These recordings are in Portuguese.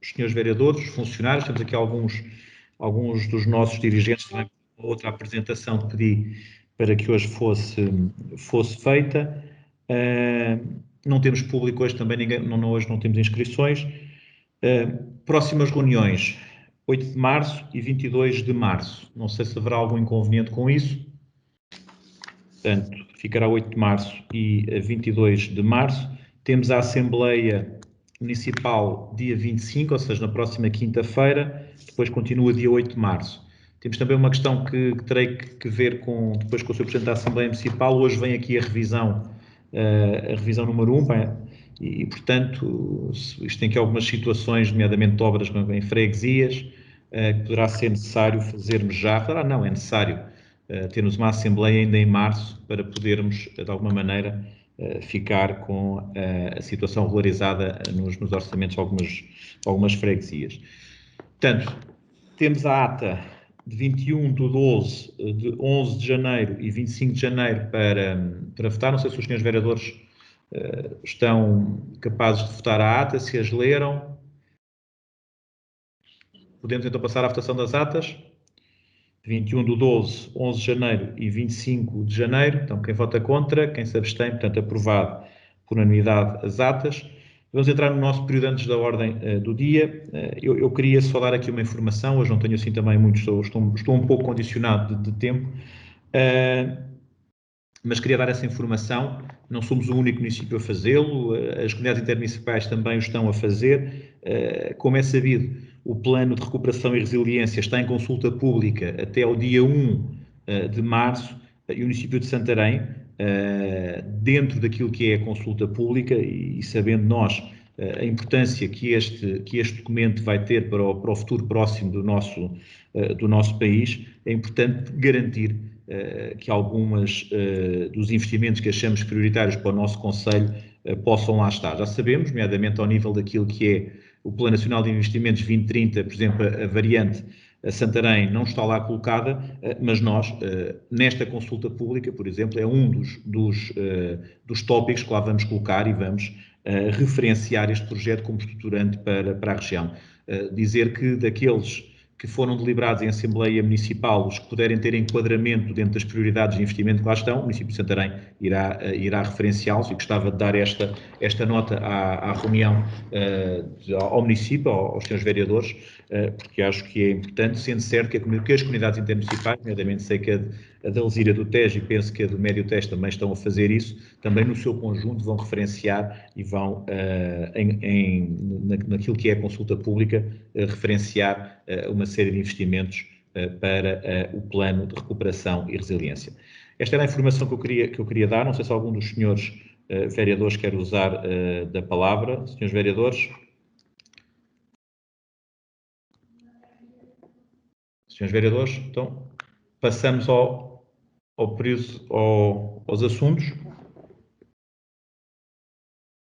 os senhores vereadores, os funcionários, temos aqui alguns dos nossos dirigentes, também outra apresentação que pedi para que hoje fosse feita. Não temos público hoje também, hoje não temos inscrições. Próximas reuniões, 8 de março e 22 de março. Não sei se haverá algum inconveniente com isso. Portanto, ficará 8 de março e 22 de março. Temos a Assembleia Municipal dia 25, ou seja, na próxima quinta-feira. Depois continua dia 8 de março. Temos também uma questão que terei que ver depois com o Sr. Presidente da Assembleia Municipal. Hoje vem aqui a revisão número 1, e, portanto, isto tem aqui algumas situações, nomeadamente de obras em freguesias, que poderá ser necessário fazermos já. Não, é necessário termos uma Assembleia ainda em março para podermos, de alguma maneira, ficar com a situação regularizada nos orçamentos de algumas freguesias. Portanto, temos a ata de 21 de 12, de 11 de janeiro e 25 de janeiro para votar. Não sei se os senhores vereadores estão capazes de votar a ata, se as leram. Podemos então passar à votação das atas. 21 de 12, 11 de janeiro e 25 de janeiro. Então, quem vota contra, quem se abstém, portanto, aprovado por unanimidade as atas. Vamos entrar no nosso período antes da ordem do dia. Eu queria só dar aqui uma informação, hoje não tenho assim também muito, estou um pouco condicionado de tempo, mas queria dar essa informação. Não somos o único município a fazê-lo, as comunidades intermunicipais também o estão a fazer. Como é sabido, o Plano de Recuperação e Resiliência está em consulta pública até ao dia 1 de março, e o município de Santarém, dentro daquilo que é a consulta pública, e sabendo nós a importância que este documento vai ter para o futuro próximo do nosso país, é importante garantir que algumas dos investimentos que achamos prioritários para o nosso concelho possam lá estar. Já sabemos, nomeadamente ao nível daquilo que é o Plano Nacional de Investimentos 2030, por exemplo, a variante a Santarém não está lá colocada, mas nós, nesta consulta pública, por exemplo, é um dos tópicos que lá vamos colocar e vamos referenciar este projeto como estruturante para a região. Dizer que daqueles que foram deliberados em Assembleia Municipal, os que puderem ter enquadramento dentro das prioridades de investimento que lá estão, o município de Santarém irá referenciá-los, e gostava de dar esta nota à reunião ao município, aos senhores vereadores, porque acho que é importante, sendo certo que as comunidades intermunicipais, nomeadamente sei que a da Alzira do Tejo e penso que a do Médio Tejo também estão a fazer isso, também no seu conjunto vão referenciar e vão, naquilo que é a consulta pública, referenciar uma série de investimentos para o plano de recuperação e resiliência. Esta era a informação que eu queria dar. Não sei se algum dos senhores vereadores quer usar da palavra. Senhores vereadores? Senhores vereadores, então passamos aos assuntos.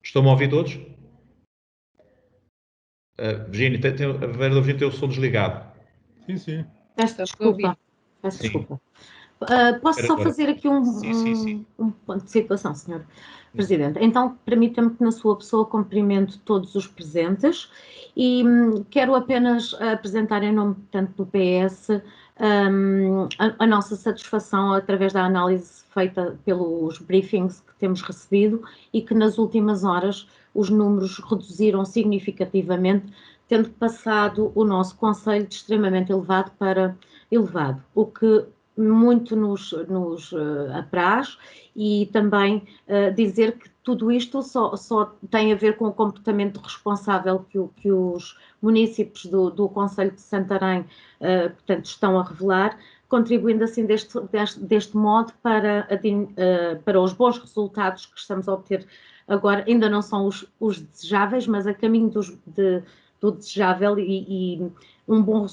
Estão-me a ouvir todos? Virginia, a vereadora Virginia tem o som desligado. Sim, sim. Peço desculpa. Posso só fazer aqui um ponto de situação, Sr. Presidente? Então, permita-me que na sua pessoa cumprimento todos os presentes e quero apenas apresentar em nome, portanto, do PS a nossa satisfação através da análise feita pelos briefings que temos recebido e que nas últimas horas os números reduziram significativamente, tendo passado o nosso concelho de extremamente elevado para elevado, o que muito nos apraz, e também dizer que tudo isto só tem a ver com o comportamento responsável que os municípios do concelho de Santarém, portanto, estão a revelar, contribuindo assim deste modo para os bons resultados que estamos a obter agora. Ainda não são os desejáveis, mas a caminho do desejável e um bom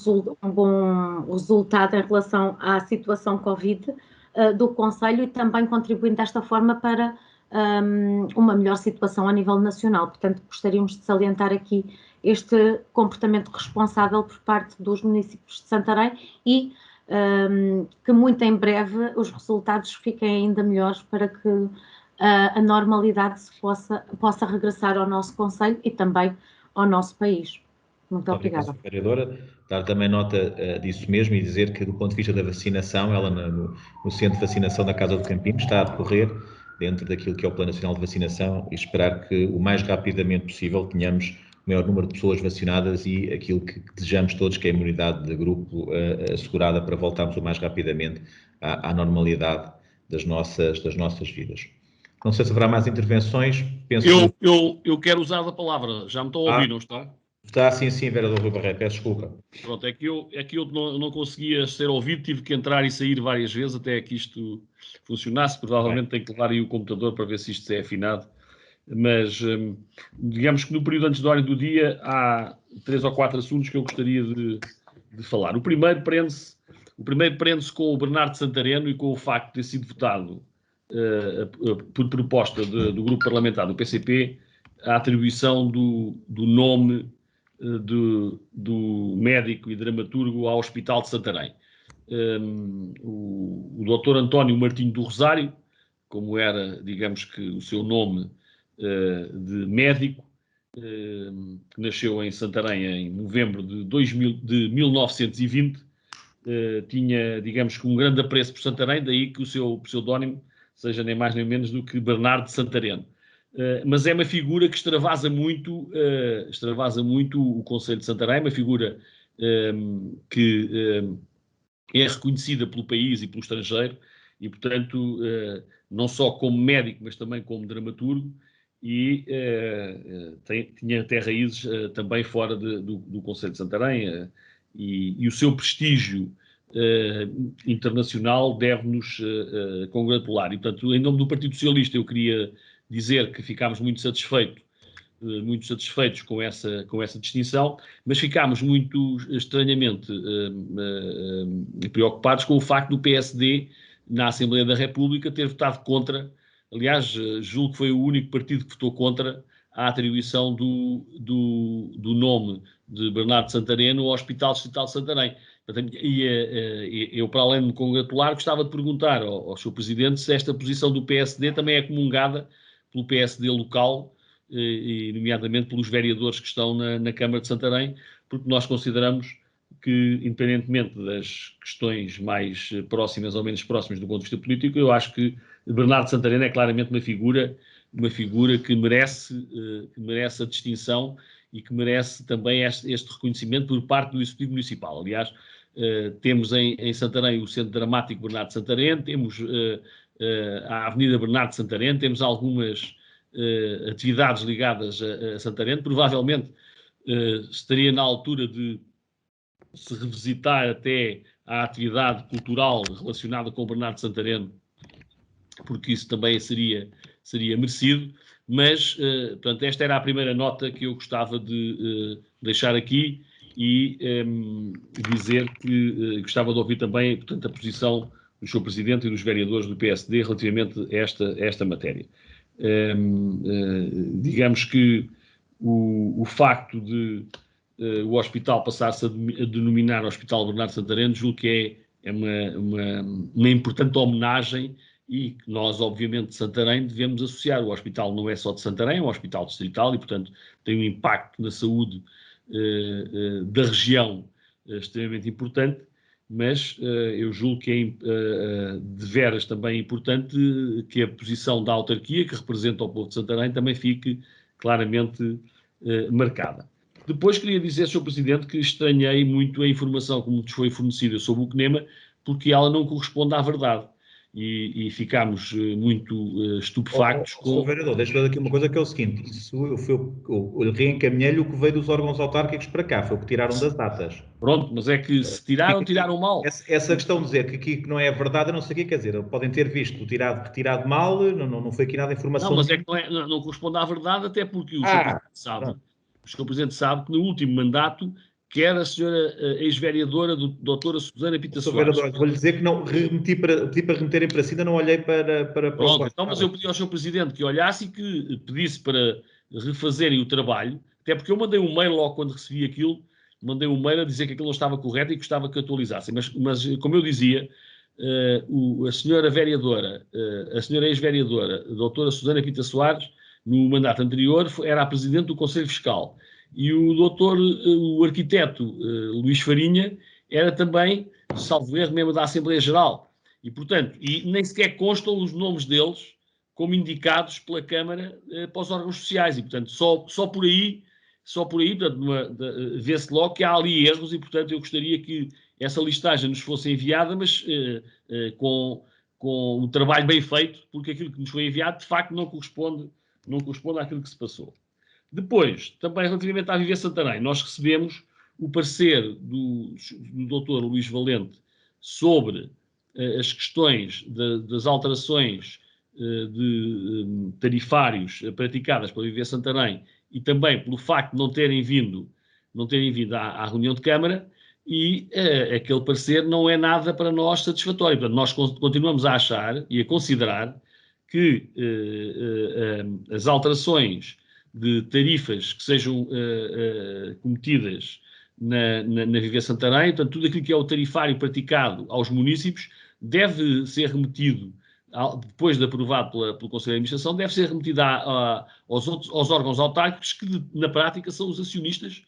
resultado em relação à situação Covid do concelho, e também contribuindo desta forma para uma melhor situação a nível nacional. Portanto, gostaríamos de salientar aqui este comportamento responsável por parte dos municípios de Santarém e que muito em breve os resultados fiquem ainda melhores para que a normalidade possa regressar ao nosso concelho e também ao nosso país. Muito obrigada. Vereadora, dar também nota disso mesmo e dizer que, do ponto de vista da vacinação, ela no centro de vacinação da Casa do Campinho está a decorrer dentro daquilo que é o Plano Nacional de Vacinação e esperar que o mais rapidamente possível tenhamos o maior número de pessoas vacinadas e aquilo que desejamos todos, que é a imunidade de grupo assegurada para voltarmos o mais rapidamente à normalidade das nossas vidas. Não sei se haverá mais intervenções. Penso eu quero usar a palavra. Já me estão a ouvir, não está? Está, sim, vereador Rui Barreto, peço desculpa. Pronto, é que eu não conseguia ser ouvido, tive que entrar e sair várias vezes até que isto funcionasse. Provavelmente tenho que levar aí o computador para ver se isto é afinado. Mas, digamos que no período antes da ordem do dia há 3 ou 4 assuntos que eu gostaria de falar. O primeiro prende-se com o Bernardo Santareno e com o facto de ter sido votado por proposta do grupo parlamentar do PCP a atribuição do nome do médico e dramaturgo ao Hospital de Santarém. O Dr. António Martinho do Rosário, como era, digamos que, o seu nome de médico, que nasceu em Santarém em novembro de 1920, tinha, digamos que, um grande apreço por Santarém, daí que o seu pseudónimo seja nem mais nem menos do que Bernardo de Santareno. Mas é uma figura que extravasa muito o Conselho de Santarém, uma figura que é reconhecida pelo país e pelo estrangeiro, e, portanto, não só como médico, mas também como dramaturgo, e tinha até raízes também fora do Conselho de Santarém, e o seu prestígio internacional deve-nos congratular. E, portanto, em nome do Partido Socialista, eu queria dizer que ficámos muito satisfeitos com essa distinção, mas ficámos muito estranhamente preocupados com o facto do PSD, na Assembleia da República, ter votado contra. Aliás, julgo que foi o único partido que votou contra a atribuição do nome de Bernardo Santareno ao Hospital Distrital de Santarém. Portanto, eu, para além de me congratular, gostava de perguntar ao Sr. Presidente se esta posição do PSD também é comungada pelo PSD local, e nomeadamente pelos vereadores que estão na Câmara de Santarém, porque nós consideramos que, independentemente das questões mais próximas ou menos próximas do ponto de vista político, eu acho que Bernardo Santareno é claramente uma figura que merece a distinção e que merece também este reconhecimento por parte do Executivo Municipal. Aliás, temos em Santarém o Centro Dramático Bernardo Santareno, temos a Avenida Bernardo Santareno, temos algumas atividades ligadas a Santarém. Provavelmente estaria na altura de se revisitar até a atividade cultural relacionada com o Bernardo Santareno, porque isso também seria merecido, mas, portanto, esta era a primeira nota que eu gostava de deixar aqui e dizer que gostava de ouvir também, portanto, a posição do Sr. Presidente e dos vereadores do PSD relativamente a esta matéria. Digamos que o facto de o hospital passar-se a denominar Hospital Bernardo Santareno, julgo que é uma importante homenagem e que nós, obviamente, de Santarém, devemos associar. O hospital não é só de Santarém, é um hospital distrital e, portanto, tem um impacto na saúde da região extremamente importante, mas eu julgo que é de veras também importante que a posição da autarquia, que representa o povo de Santarém, também fique claramente marcada. Depois queria dizer, Sr. Presidente, que estranhei muito a informação que nos foi fornecida sobre o CNEMA, porque ela não corresponde à verdade. E ficámos muito estupefactos com... Sr. Vereador, deixa-me dizer aqui uma coisa que é o seguinte, eu reencaminhei-lhe o que veio dos órgãos autárquicos para cá, foi o que tiraram das datas. Pronto, mas é que se tiraram mal. Essa questão de dizer que aqui não é verdade, eu não sei o que quer dizer, podem ter visto retirado mal, não foi aqui nada de informação... Não, mas é que não corresponde à verdade, até porque o Sr. Presidente sabe que no último mandato quer a senhora ex-vereadora doutora Susana Pita Soares. Vou-lhe dizer que não pedi para remeterem para si, ainda não olhei para Pronto, então, mas eu pedi ao Sr. Presidente que olhasse e que pedisse para refazerem o trabalho, até porque eu mandei um mail logo quando recebi aquilo, mandei um mail a dizer que aquilo não estava correto e que gostava que atualizassem. Mas como eu dizia, a senhora ex-vereadora, doutora Susana Pita Soares, no mandato anterior, era a Presidente do Conselho Fiscal. e o arquiteto Luís Farinha era também, salvo erro, membro da Assembleia Geral. E, portanto, nem sequer constam os nomes deles como indicados pela Câmara para os órgãos sociais. E, portanto, só por aí, vê-se logo que há ali erros e, portanto, eu gostaria que essa listagem nos fosse enviada, mas com um trabalho bem feito, porque aquilo que nos foi enviado, de facto, não corresponde àquilo que se passou. Depois, também relativamente à Viver Santarém, nós recebemos o parecer do Dr. Luís Valente sobre as questões das alterações de tarifários praticadas pela Viver Santarém e também pelo facto de não terem vindo à reunião de Câmara, e aquele parecer não é nada para nós satisfatório. Portanto, nós continuamos a achar e a considerar que as alterações de tarifas que sejam cometidas na Viver Santarém, portanto, tudo aquilo que é o tarifário praticado aos municípios deve ser remetido, depois de aprovado pelo Conselho de Administração, deve ser remetido aos órgãos autárquicos que, na prática, são os acionistas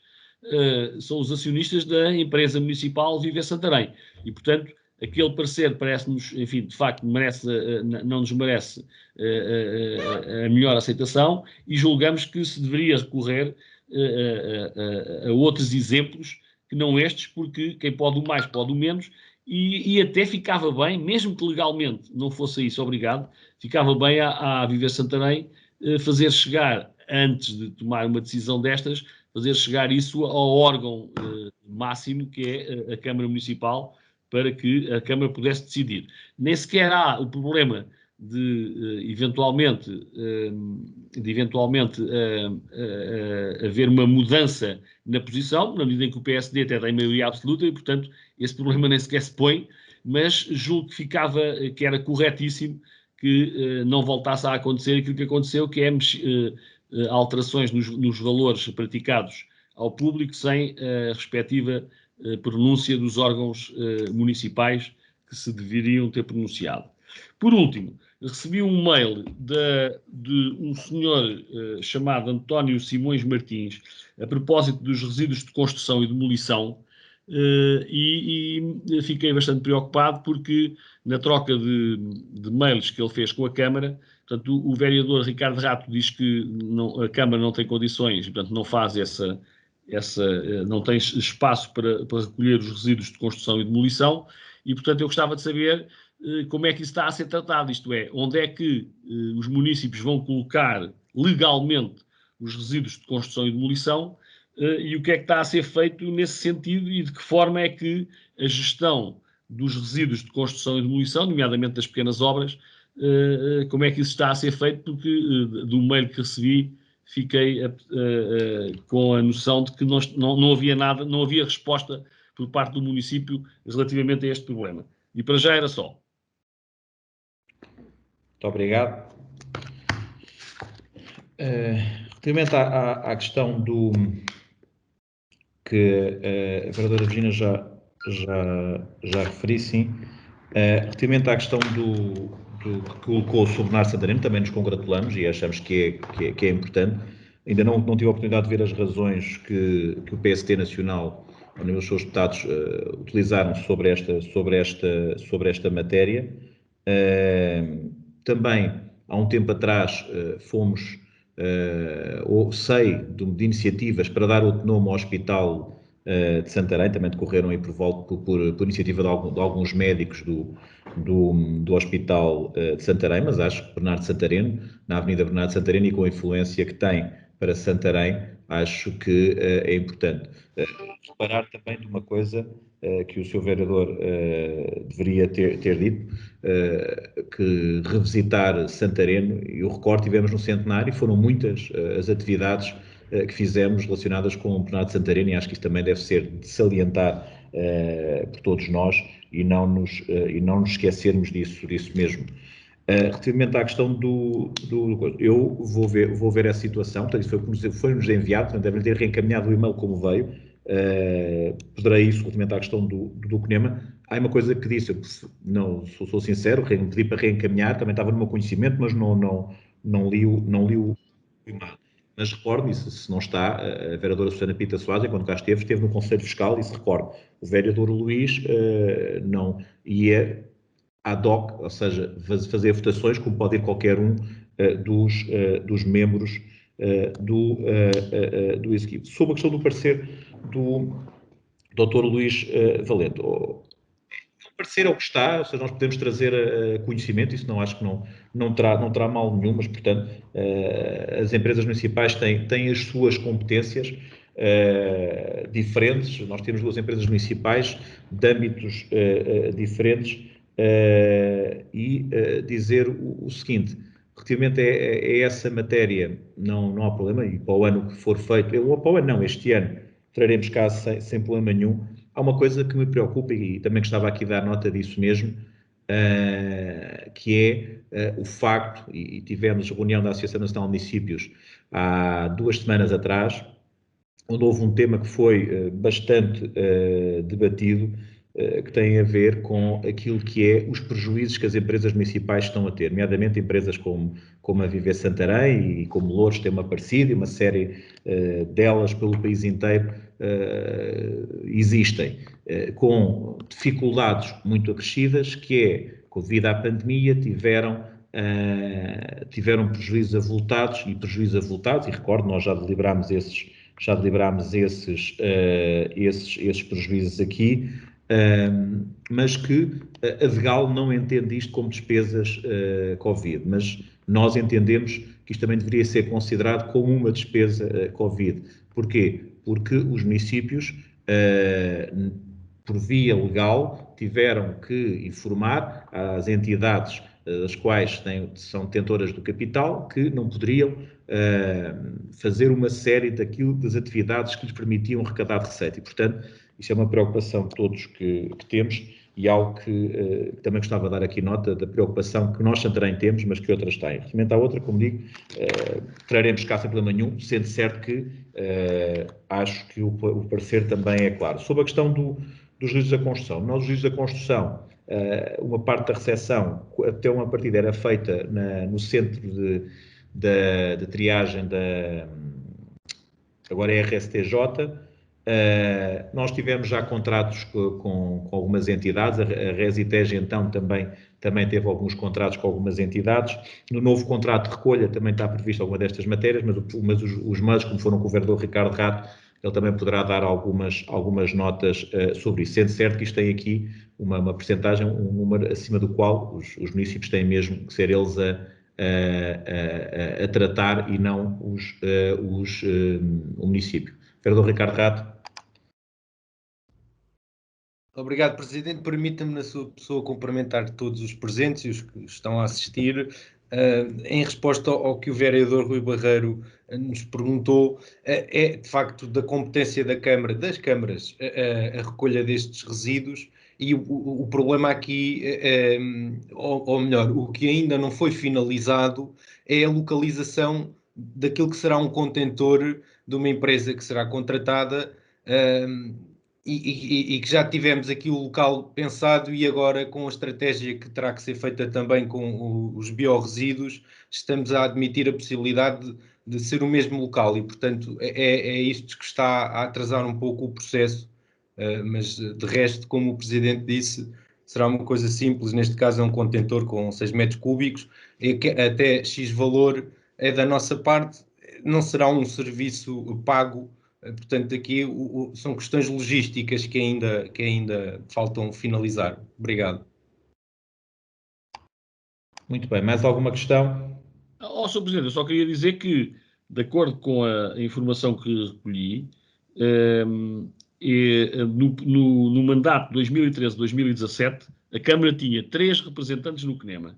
da empresa municipal Viver Santarém. E, portanto, aquele parecer parece-nos, enfim, de facto, não nos merece a melhor aceitação, e julgamos que se deveria recorrer a outros exemplos que não estes, porque quem pode o mais pode o menos, e até ficava bem, mesmo que legalmente não fosse isso obrigado, ficava bem à Viver Santarém fazer chegar, antes de tomar uma decisão destas, fazer chegar isso ao órgão máximo, que é a Câmara Municipal, para que a Câmara pudesse decidir. Nem sequer há o problema de eventualmente haver uma mudança na posição, na medida em que o PSD até tem maioria absoluta, e, portanto, esse problema nem sequer se põe, mas julgo que era corretíssimo que não voltasse a acontecer aquilo que aconteceu, que é alterações nos valores praticados ao público sem a respectiva pronúncia dos órgãos municipais que se deveriam ter pronunciado. Por último, recebi um mail de um senhor chamado António Simões Martins, a propósito dos resíduos de construção e demolição, e fiquei bastante preocupado, porque na troca de mails que ele fez com a Câmara, portanto, o vereador Ricardo Rato diz que a Câmara não tem condições, portanto, não faz não tem espaço para recolher os resíduos de construção e demolição, e, portanto, eu gostava de saber como é que isso está a ser tratado, isto é, onde é que os municípios vão colocar legalmente os resíduos de construção e demolição, e o que é que está a ser feito nesse sentido, e de que forma é que a gestão dos resíduos de construção e demolição, nomeadamente das pequenas obras, como é que isso está a ser feito, porque do mail que recebi fiquei com a noção de que não havia nada, não havia resposta por parte do município relativamente a este problema. E para já era só. Muito obrigado. Relativamente à questão que a vereadora Regina já referi, sim. Relativamente à questão que colocou sobre Bernardo Santareno, também nos congratulamos e achamos que é importante. Ainda não tive a oportunidade de ver as razões que o PST Nacional, onde os seus deputados utilizaram sobre esta matéria. Também, há um tempo atrás, sei de iniciativas para dar outro nome ao Hospital de Santarém, também decorreram aí por iniciativa de alguns médicos do Hospital de Santarém, mas acho que Bernardo Santareno, na Avenida Bernardo Santareno, e com a influência que tem para Santarém, acho que é importante. Reparar também de uma coisa que o Sr. Vereador deveria ter dito, que revisitar Santareno, e o recorte tivemos no centenário, e foram muitas as atividades que fizemos relacionadas com o Bernardo Santareno, e acho que isso também deve ser de salientar por todos nós, e não nos esquecermos disso mesmo. Relativamente à questão eu vou ver essa situação, portanto, isso foi-nos enviado, portanto, devem ter reencaminhado o e-mail como veio. Poderei isso relativamente à questão do CNEMA. Há uma coisa que disse, eu não sou sincero, pedi para reencaminhar, também estava no meu conhecimento, mas não li o e-mail. Mas recordo, se não está, a vereadora Susana Pita Soares, quando cá esteve no Conselho Fiscal, e se recordo, o vereador Luís não ia ad hoc, ou seja, fazer votações como pode ir qualquer um dos membros do executivo. Sobre a questão do parecer do Dr. Luís Valente, o parecer é o que está, ou seja, nós podemos trazer conhecimento, isso não acho que não terá mal nenhum, mas, portanto, as empresas municipais têm as suas competências diferentes, nós temos 2 empresas municipais de âmbitos diferentes, e dizer o seguinte, relativamente a essa matéria, não há problema, e para o ano que for feito, ou para o ano não, este ano, traremos cá sem problema nenhum. Há uma coisa que me preocupa, e também gostava aqui de dar nota disso mesmo, que é o facto, e tivemos reunião da Associação Nacional de Municípios há 2 semanas atrás, onde houve um tema que foi bastante debatido, que tem a ver com aquilo que é os prejuízos que as empresas municipais estão a ter, nomeadamente empresas como a Viver Santarém e como Louros tem uma parecida, e uma série delas pelo país inteiro existem, com dificuldades muito acrescidas, que é, devido à pandemia, tiveram prejuízos avultados, e recordo, nós já deliberámos esses prejuízos aqui, mas que a VEGAL não entende isto como despesas Covid, mas nós entendemos que isto também deveria ser considerado como uma despesa Covid. Porquê? Porque os municípios, por via legal, tiveram que informar às entidades das quais são detentoras do capital, que não poderiam fazer uma série das atividades que lhes permitiam arrecadar receita. E, portanto, isso é uma preocupação que todos que temos, e algo que também gostava de dar aqui nota da preocupação que nós também temos, mas que outras têm. Relativamente à outra, como digo, traremos cá sem problema nenhum, sendo certo que acho que o parecer também é claro. Sobre a questão dos juízes da construção, nós, os juízes da construção, uma parte da recepção, até uma partida, era feita no centro de triagem agora é RSTJ. Nós tivemos já contratos com algumas entidades, a Resitege então também teve alguns contratos com algumas entidades. No novo contrato de recolha também está previsto alguma destas matérias, mas os mails, como foram com o vereador Ricardo Rato, ele também poderá dar algumas notas sobre isso, sendo certo que isto tem aqui uma percentagem, um número acima do qual os municípios têm mesmo que ser eles a tratar, e não o município. Vereador Ricardo Rato. Obrigado, Presidente. Permita-me, na sua pessoa, cumprimentar todos os presentes e os que estão a assistir. Em resposta ao que o vereador Rui Barreiro nos perguntou, é de facto da competência das câmaras, a recolha destes resíduos, e o problema aqui, ou melhor, o que ainda não foi finalizado é a localização daquilo que será um contentor de uma empresa que será contratada, e que já tivemos aqui o local pensado, e agora com a estratégia que terá que ser feita também com os biorresíduos, estamos a admitir a possibilidade de ser o mesmo local, e portanto é isto que está a atrasar um pouco o processo, mas de resto, como o Presidente disse, será uma coisa simples. Neste caso é um contentor com 6 metros cúbicos, e até X valor é da nossa parte, não será um serviço pago. Portanto, aqui são questões logísticas que ainda faltam finalizar. Obrigado. Muito bem. Mais alguma questão? Sr. Presidente, eu só queria dizer que, de acordo com a informação que recolhi, no mandato 2013-2017, a Câmara tinha 3 representantes no CNEMA.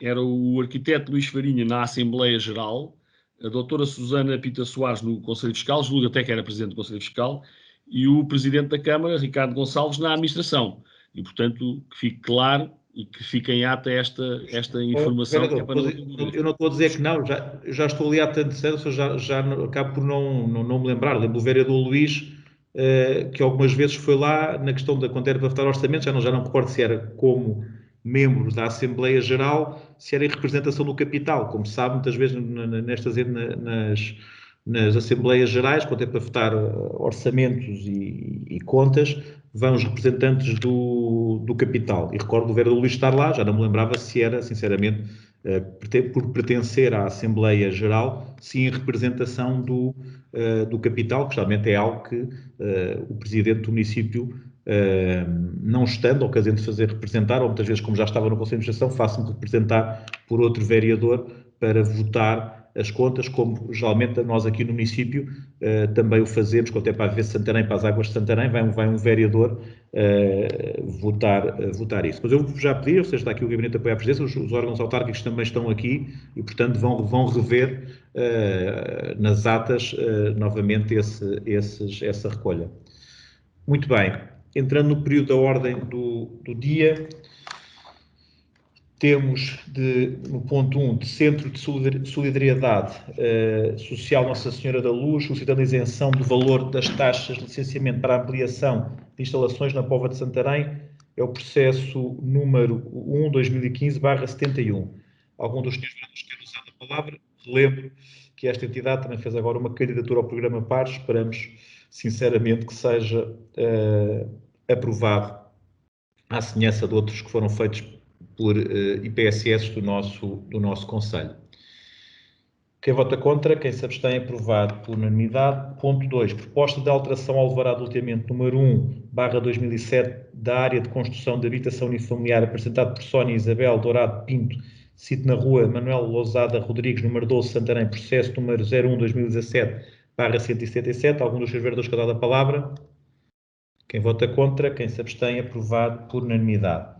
Era o arquiteto Luís Farinha na Assembleia Geral, a doutora Susana Pita Soares no Conselho Fiscal, julgo até que era Presidente do Conselho Fiscal, e o Presidente da Câmara, Ricardo Gonçalves, na Administração. E, portanto, que fique claro e que fique em ata esta informação. Eu não estou a dizer que não, já estou ali há tanto tempo, já acabo por não me lembrar. Lembro o vereador Luís, que algumas vezes foi lá na questão quando era para votar orçamento, já não recordo se era como membros da Assembleia Geral se era em representação do capital. Como se sabe, muitas vezes nas Assembleias Gerais, quando é para votar orçamentos e contas, vão os representantes do capital. E recordo o vereador Luís estar lá, já não me lembrava se era, sinceramente, por pertencer à Assembleia Geral, sim em representação do capital, que geralmente é algo que o presidente do município, não estando, ocasião de fazer representar, ou muitas vezes, como já estava no Conselho de Administração, faço-me representar por outro vereador para votar as contas, como geralmente nós aqui no município também o fazemos, quando é para a AVS Santarém, para as águas de Santarém, vai um vereador votar isso. Mas eu já pedi, ou seja, está aqui o Gabinete de Apoio à Presidência, os órgãos autárquicos também estão aqui e, portanto, vão rever nas atas novamente essa recolha. Muito bem, entrando no período da ordem do dia, temos no ponto 1, de Centro de Solidariedade Social Nossa Senhora da Luz, solicitando a isenção do valor das taxas de licenciamento para a ampliação de instalações na Póvoa de Santarém. É o processo número 1/2015/71. Algum dos senhores vereadores quer usar a palavra? Relembro que esta entidade também fez agora uma candidatura ao programa PARES. Esperamos, sinceramente, que seja aprovado à semelhança de outros que foram feitos por IPSS do nosso Conselho. Quem vota contra, quem se abstém, aprovado por unanimidade. Ponto 2. Proposta de alteração ao alvará de loteamento número 1/2007 da área de construção de habitação unifamiliar apresentado por Sónia Isabel Dourado Pinto, sítio na rua Manuel Lousada Rodrigues, número 12, Santarém, processo número 01/2017/177. Algum dos seus vereadores quer dar a palavra? Quem vota contra, quem se abstém, aprovado por unanimidade.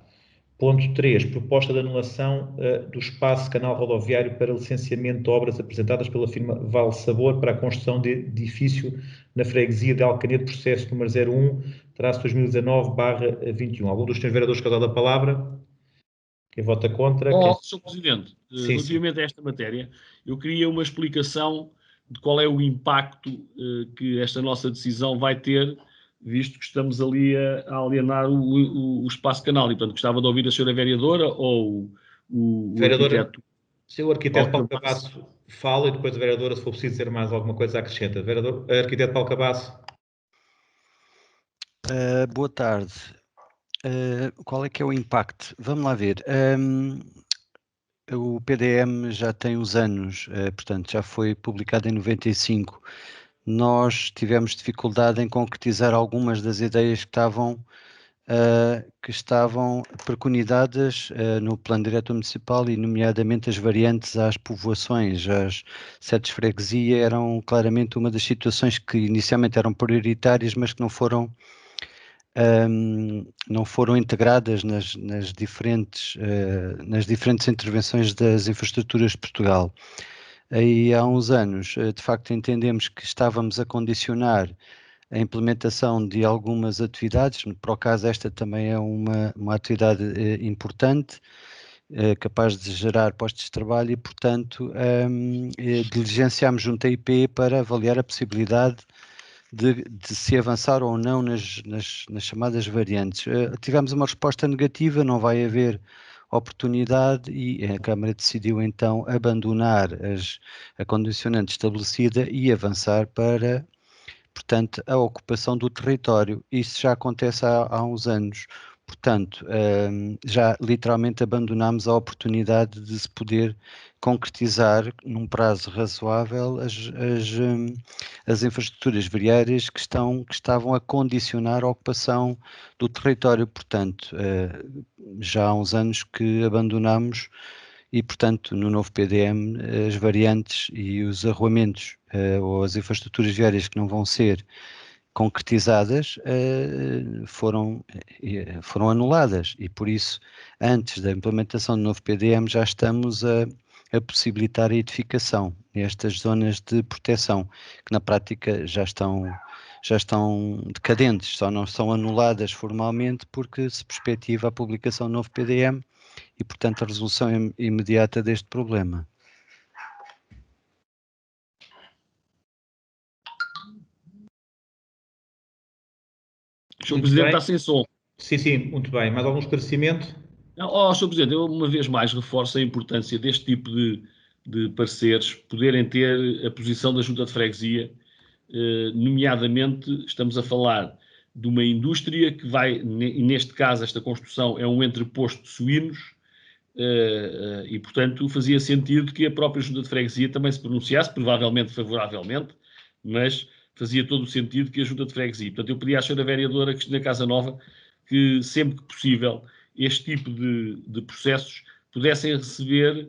Ponto 3. Proposta de anulação do espaço canal rodoviário para licenciamento de obras apresentadas pela firma Vale Sabor para a construção de edifício na freguesia de Alcanedo, processo número 01/2019/21. Algum dos senhores vereadores quer dar a palavra? Quem vota contra? Sr. Presidente, relativamente a esta matéria, eu queria uma explicação de qual é o impacto que esta nossa decisão vai ter, visto que estamos ali a alienar o espaço canal. E, portanto, gostava de ouvir a senhora vereadora ou o arquiteto. Se o arquiteto Paulo Cabasso fala e depois a vereadora, se for preciso dizer mais alguma coisa, acrescenta. Arquiteto Paulo Cabasso. Boa tarde. Qual é que é o impacto? Vamos lá ver. O PDM já tem uns anos, portanto, já foi publicado em 95. Nós tivemos dificuldade em concretizar algumas das ideias que estavam preconizadas no Plano Diretor Municipal, e nomeadamente as variantes às povoações. As sedes de freguesia eram claramente uma das situações que inicialmente eram prioritárias, mas que não foram integradas nas diferentes intervenções das infraestruturas de Portugal. Aí há uns anos, de facto, entendemos que estávamos a condicionar a implementação de algumas atividades. Para o caso, esta também é uma atividade importante, capaz de gerar postos de trabalho, e, portanto, diligenciámos junto à IP para avaliar a possibilidade de se avançar ou não nas chamadas variantes. Tivemos uma resposta negativa, não vai haver oportunidade, e a Câmara decidiu então abandonar a condicionante estabelecida e avançar para, portanto, a ocupação do território. Isso já acontece há uns anos. Portanto, já literalmente abandonámos a oportunidade de se poder concretizar num prazo razoável as infraestruturas viárias que estavam a condicionar a ocupação do território. Portanto, já há uns anos que abandonámos, e, portanto, no novo PDM, as variantes e os arruamentos ou as infraestruturas viárias que não vão ser concretizadas foram anuladas, e por isso, antes da implementação do novo PDM, já estamos a possibilitar a edificação nestas zonas de proteção, que na prática já estão decadentes, só não são anuladas formalmente porque se perspectiva a publicação do novo PDM e, portanto, a resolução imediata deste problema. O Sr. Presidente está sem som. Sim, muito bem. Mais algum esclarecimento? Sr. Presidente, eu uma vez mais reforço a importância deste tipo de pareceres poderem ter a posição da Junta de Freguesia, nomeadamente estamos a falar de uma indústria que vai, e neste caso esta construção é um entreposto de suínos, e portanto fazia sentido que a própria Junta de Freguesia também se pronunciasse, provavelmente favoravelmente, mas fazia todo o sentido que a Junta de Freguesia. Portanto, eu pedi à senhora vereadora Cristina Casanova que sempre que possível este tipo de processos pudessem receber,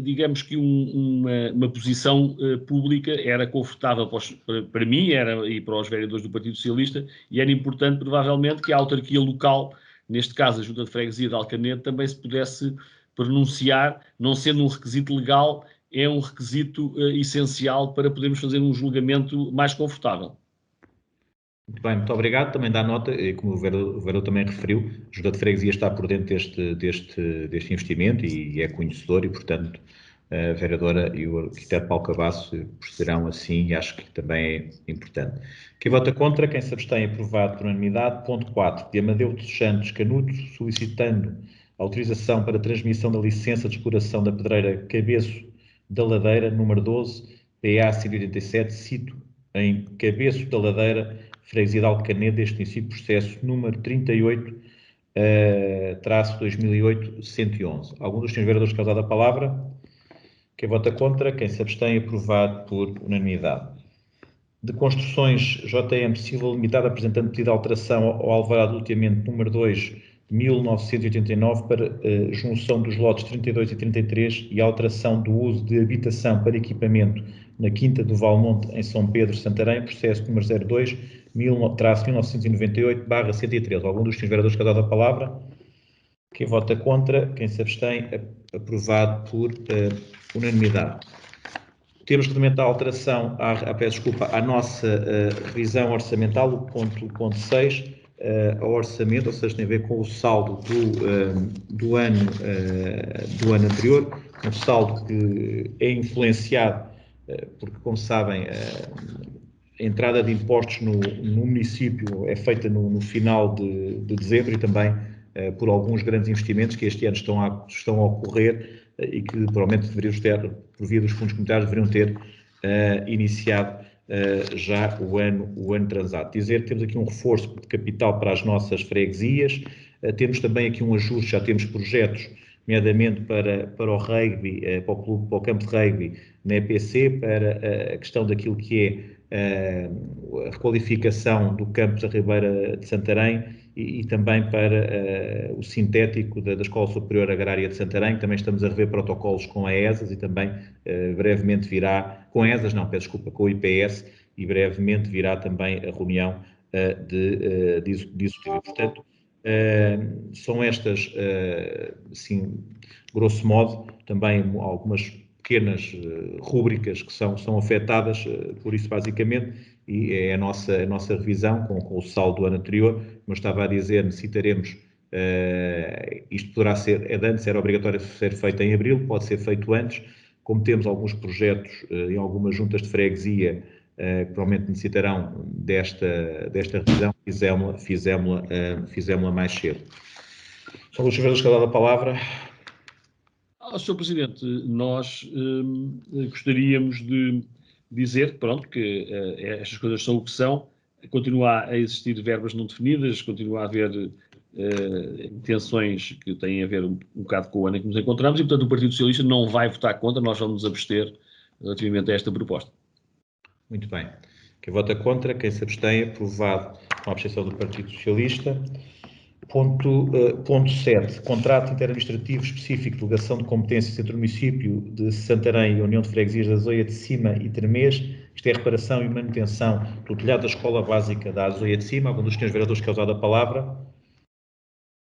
digamos que uma posição pública. Era confortável para mim e para os vereadores do Partido Socialista, e era importante, provavelmente, que a autarquia local, neste caso a Junta de Freguesia de Alcanede, também se pudesse pronunciar, não sendo um requisito legal, é um requisito essencial para podermos fazer um julgamento mais confortável. Muito bem, muito obrigado. Também dá nota, como o vereador também referiu, a Junta de Freguesia está por dentro deste investimento e é conhecedor, e, portanto, a vereadora e o arquiteto Paulo Cabasso procederão assim, e acho que também é importante. Quem vota contra, quem se abstém, aprovado por unanimidade. Ponto 4, de Amadeu dos Santos Canuto, solicitando autorização para transmissão da licença de exploração da pedreira Cabeço da Ladeira, número 12, PA 187, cito em Cabeço da Ladeira, Freguesia de Alcanede, deste município, processo número 38, traço 2008-111. Algum dos senhores vereadores quer usar a palavra? Quem vota contra, quem se abstém, aprovado por unanimidade. De Construções JM Silva Limitada, apresentando pedido de alteração ao alvará de loteamento número 2 de 1989 para junção dos lotes 32 e 33 e alteração do uso de habitação para equipamento na Quinta do Valmonte, em São Pedro, Santarém, processo número 02-1998/113. Algum dos senhores vereadores quer dar a palavra? Quem vota contra, quem se abstém, aprovado por unanimidade. Temos relativamente à alteração, à nossa revisão orçamental, o ponto 6, ao orçamento, ou seja, tem a ver com o saldo do ano anterior, um saldo que é influenciado, porque, como sabem, a entrada de impostos no município é feita no final de dezembro, e também por alguns grandes investimentos que este ano estão a ocorrer e que provavelmente deveriam ter, por via dos fundos comunitários, deveriam ter iniciado já o ano transato. Dizer que temos aqui um reforço de capital para as nossas freguesias, temos também aqui um ajuste, já temos projetos, nomeadamente para o rugby, para o campo de rugby na EPC, para a questão daquilo que é a requalificação do campo da Ribeira de Santarém, e também para o sintético da Escola Superior Agrária de Santarém. Também estamos a rever protocolos com a ESAS, e também brevemente virá, com a ESAS não, peço desculpa, com o IPS, e brevemente virá também a reunião de executivo. Portanto, são estas, assim, grosso modo, também algumas pequenas rúbricas que são afetadas por isso, basicamente, e é a nossa revisão com o saldo do ano anterior. Como eu estava a dizer, necessitaremos, isto poderá ser, antes era obrigatório ser feito em abril, pode ser feito antes. Como temos alguns projetos em algumas juntas de freguesia que provavelmente necessitarão desta revisão, fizemos-la mais cedo. São os senhores que dão a palavra. Sr. Presidente, nós gostaríamos de dizer, pronto, que estas coisas são o que são, continua a existir verbas não definidas, continua a haver intenções que têm a ver um bocado com o ano em que nos encontramos, e, portanto, o Partido Socialista não vai votar contra, nós vamos nos abster relativamente a esta proposta. Muito bem. Quem vota contra, quem se abstém, aprovado com a abstenção do Partido Socialista. Ponto 7. Contrato interadministrativo específico de delegação de competências entre o município de Santarém e a União de Freguesias da Azoia de Cima e Tremês. Isto é a reparação e manutenção do telhado da Escola Básica da Azoia de Cima. Algum dos senhores vereadores quer usar a palavra?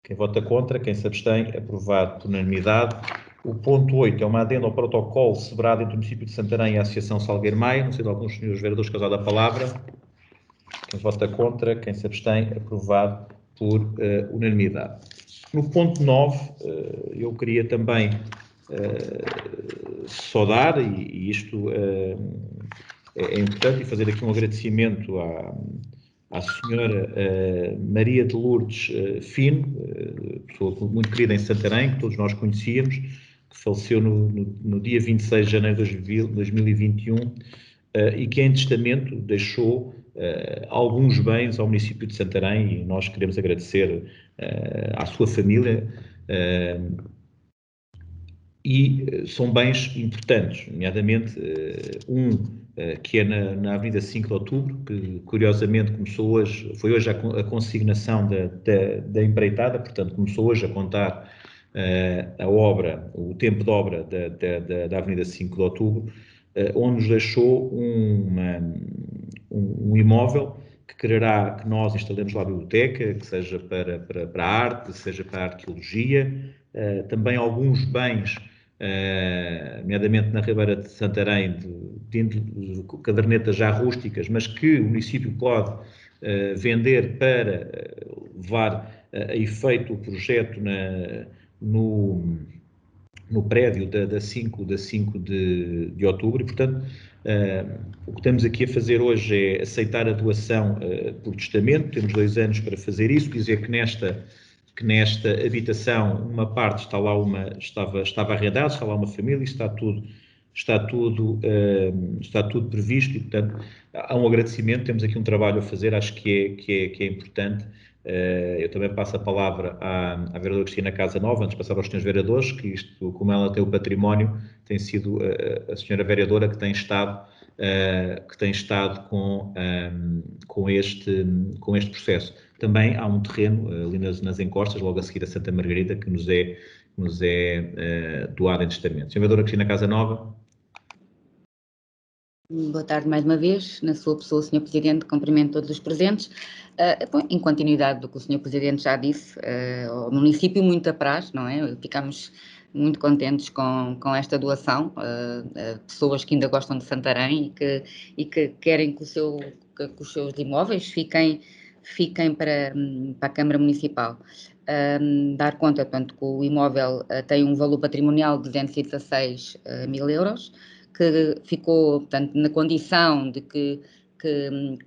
Quem vota contra, quem se abstém, aprovado por unanimidade. O ponto 8 é uma adenda ao protocolo celebrado entre o município de Santarém e a Associação Salgueiro Maia. Não sei de alguns senhores vereadores quer usar a palavra. Quem vota contra, quem se abstém, aprovado por unanimidade. No ponto 9, eu queria também saudar, e isto é importante, e fazer aqui um agradecimento à senhora Maria de Lourdes Fino, pessoa muito querida em Santarém, que todos nós conhecíamos, que faleceu no dia 26 de janeiro de 2021, e que em testamento deixou alguns bens ao município de Santarém, e nós queremos agradecer à sua família, e são bens importantes, nomeadamente que é na Avenida 5 de Outubro, que curiosamente foi hoje a consignação da empreitada, portanto começou hoje a contar a obra, o tempo de obra da Avenida 5 de Outubro, onde nos deixou um imóvel que quererá que nós instalemos lá a biblioteca, que seja para a arte, seja para a arqueologia, também alguns bens, nomeadamente na Ribeira de Santarém, dentro de cadernetas já rústicas, mas que o município pode vender para levar a efeito o projeto no prédio da 5 de outubro, e, portanto, o que estamos aqui a fazer hoje é aceitar a doação por testamento. Temos 2 anos para fazer isso, dizer que nesta habitação, uma parte estava arrendada, está lá uma família, está tudo previsto, e, portanto, há um agradecimento. Temos aqui um trabalho a fazer, acho que é importante. Eu também passo a palavra à vereadora Cristina Casanova, antes de passar aos senhores vereadores, que isto, como ela tem o património, tem sido a senhora vereadora que tem estado com este processo. Também há um terreno ali nas encostas, logo a seguir a Santa Margarida, que nos é doado em testamento. Senhora vereadora Cristina Casanova. Boa tarde mais uma vez, na sua pessoa, Sr. Presidente, cumprimento todos os presentes. Em continuidade do que o Sr. Presidente já disse, o município muito apraz, não é? Ficamos muito contentes com esta doação, pessoas que ainda gostam de Santarém e que querem que os seus imóveis fiquem para a Câmara Municipal. Dar conta, portanto, que o imóvel tem um valor patrimonial de 216 mil euros, que ficou, portanto, na condição de que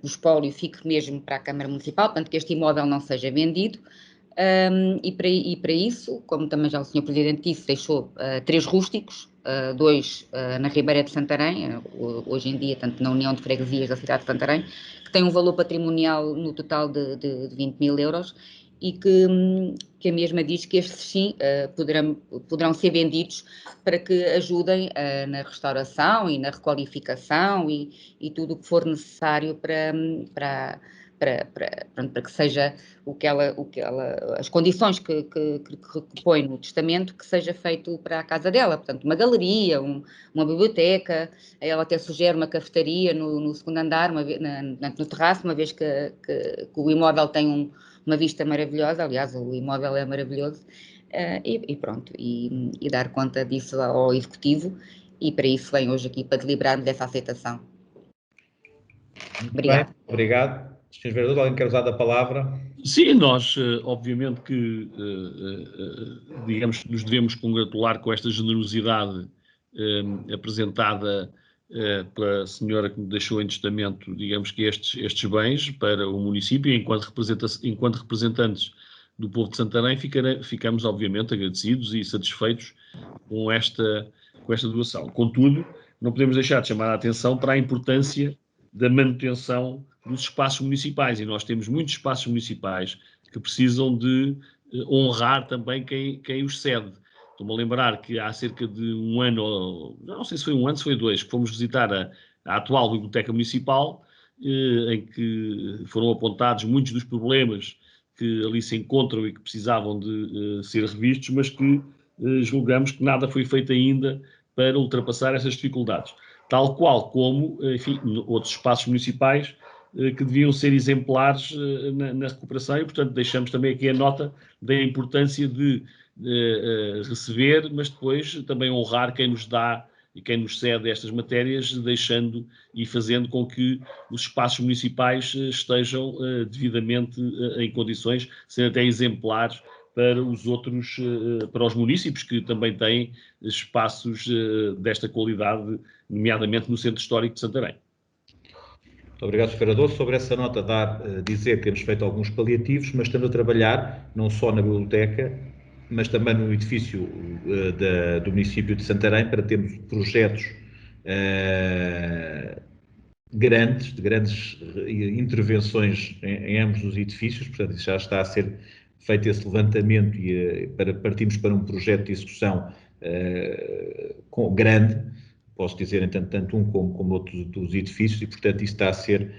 o espólio fique mesmo para a Câmara Municipal, portanto, que este imóvel não seja vendido, e para isso, como também já o Sr. Presidente disse, deixou 3 rústicos, 2 na Ribeira de Santarém, hoje em dia, tanto na União de Freguesias da cidade de Santarém, que tem um valor patrimonial no total de 20 mil euros, e que a mesma diz que estes sim poderão ser vendidos para que ajudem na restauração e na requalificação e tudo o que for necessário para que seja as condições que põe no testamento, que seja feito para a casa dela, portanto uma galeria, uma biblioteca. Ela até sugere uma cafetaria no segundo andar, no terraço, uma vez que o imóvel tem uma vista maravilhosa. Aliás, o imóvel é maravilhoso, e pronto, e dar conta disso ao Executivo, e para isso vem hoje aqui para deliberarmos essa aceitação. Obrigado. Bem, obrigado. Sr. Vereador, alguém quer usar da palavra? Sim, nós, obviamente que, digamos, nos devemos congratular com esta generosidade apresentada pela senhora que me deixou em testamento, digamos que estes bens para o município. Enquanto representantes do povo de Santarém, ficamos obviamente agradecidos e satisfeitos com esta doação. Contudo, não podemos deixar de chamar a atenção para a importância da manutenção dos espaços municipais, e nós temos muitos espaços municipais que precisam de honrar também quem os cede. Estou-me a lembrar que há cerca de um ano, não sei se foi um ano, se foi 2, que fomos visitar a atual Biblioteca Municipal, em que foram apontados muitos dos problemas que ali se encontram e que precisavam de ser revistos, mas que julgamos que nada foi feito ainda para ultrapassar essas dificuldades. Tal qual como, enfim, outros espaços municipais que deviam ser exemplares na recuperação, e, portanto, deixamos também aqui a nota da importância de receber, mas depois também honrar quem nos dá e quem nos cede estas matérias, deixando e fazendo com que os espaços municipais estejam devidamente em condições, sendo até exemplares para os outros, para os municípios que também têm espaços desta qualidade, nomeadamente no Centro Histórico de Santarém. Muito obrigado, Sr. Vereador. Sobre essa nota, dizer que temos feito alguns paliativos, mas estamos a trabalhar não só na biblioteca, mas também no edifício do município de Santarém, para termos projetos de grandes intervenções em ambos os edifícios. Portanto, já está a ser feito esse levantamento para partirmos para um projeto de execução grande, posso dizer, tanto um como outro dos edifícios, e, portanto, isso está a ser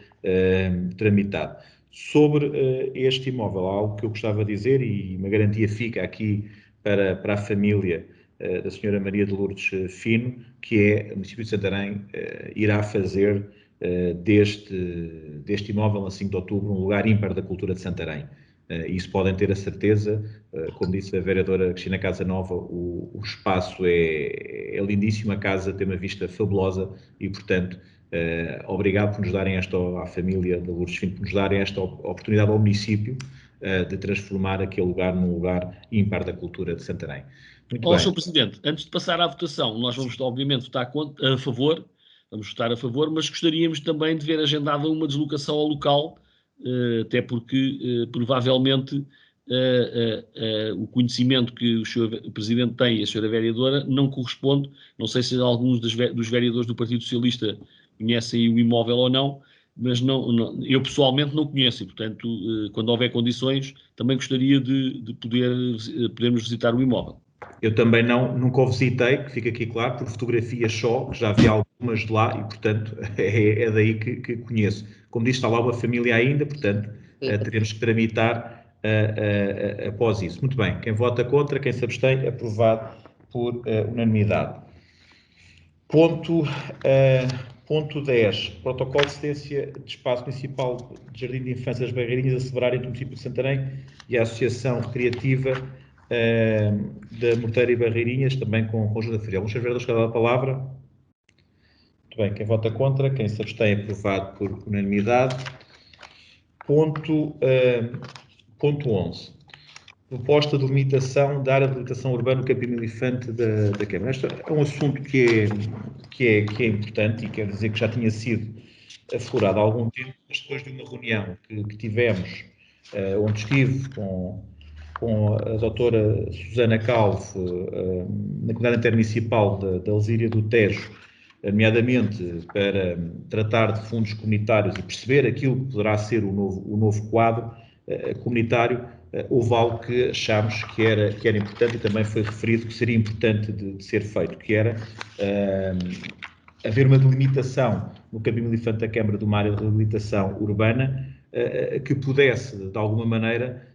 tramitado. Sobre este imóvel, há algo que eu gostava de dizer, e uma garantia fica aqui para a família da Sra. Maria de Lourdes Fino, que é o município de Santarém irá fazer deste imóvel, a 5 de outubro, um lugar ímpar da cultura de Santarém. Isso podem ter a certeza, como disse a vereadora Cristina Casanova, o espaço é lindíssimo, a casa tem uma vista fabulosa e, portanto, obrigado por nos darem à família da Lourdes Fino, por nos darem esta oportunidade ao município de transformar aquele lugar num lugar ímpar da cultura de Santarém. Muito bem. Sr. Presidente, antes de passar à votação, nós vamos, obviamente, votar a favor, mas gostaríamos também de ver agendada uma deslocação ao local, até porque, provavelmente, o conhecimento que o Sr. Presidente tem e a Sra. Vereadora não corresponde. Não sei se alguns dos vereadores do Partido Socialista conhecem o imóvel ou não, mas eu pessoalmente não conheço e, portanto, quando houver condições, também gostaria de podermos visitar o imóvel. Eu também nunca o visitei, que fica aqui claro, por fotografias só, que já vi algumas de lá e, portanto, é daí que conheço. Como diz, está lá uma família ainda, portanto, teremos que tramitar após isso. Muito bem, quem vota contra, quem se abstém, aprovado por unanimidade. Ponto 10. Protocolo de cedência de espaço municipal de Jardim de Infância das Barreirinhas a celebrar entre o município de Santarém e a Associação Recreativa da Morteira e Barreirinhas, também com ajuda de Ferial. Vamos ver vereadores cada a palavra. Muito bem, quem vota contra, quem se abstém, aprovado por unanimidade. Ponto 11. Proposta de limitação da área de habilitação urbana do Capim Elefante da Câmara. Este é um assunto que é importante e quer dizer que já tinha sido aflorado há algum tempo, mas depois de uma reunião que tivemos, onde estive com a doutora Susana Calvo, na comunidade intermunicipal da Alzíria do Tejo, nomeadamente para tratar de fundos comunitários e perceber aquilo que poderá ser o novo quadro comunitário, houve algo que achámos que era importante e também foi referido que seria importante de ser feito, que era haver uma delimitação no Capim Elefante da Câmara de uma área de reabilitação urbana que pudesse, de alguma maneira,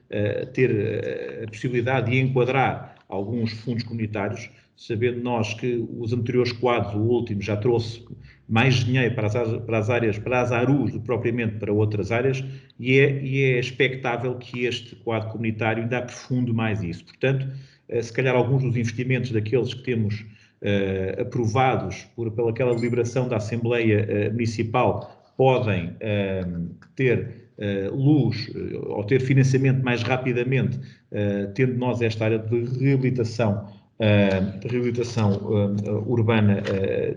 ter a possibilidade de enquadrar alguns fundos comunitários, sabendo nós que os anteriores quadros, o último, já trouxe mais dinheiro para as áreas, para as ARUs, do que propriamente para outras áreas, e é expectável que este quadro comunitário ainda aprofunde mais isso. Portanto, se calhar alguns dos investimentos daqueles que temos aprovados pelaquela deliberação da Assembleia Municipal podem ter luz ou ter financiamento mais rapidamente, tendo nós esta área de reabilitação urbana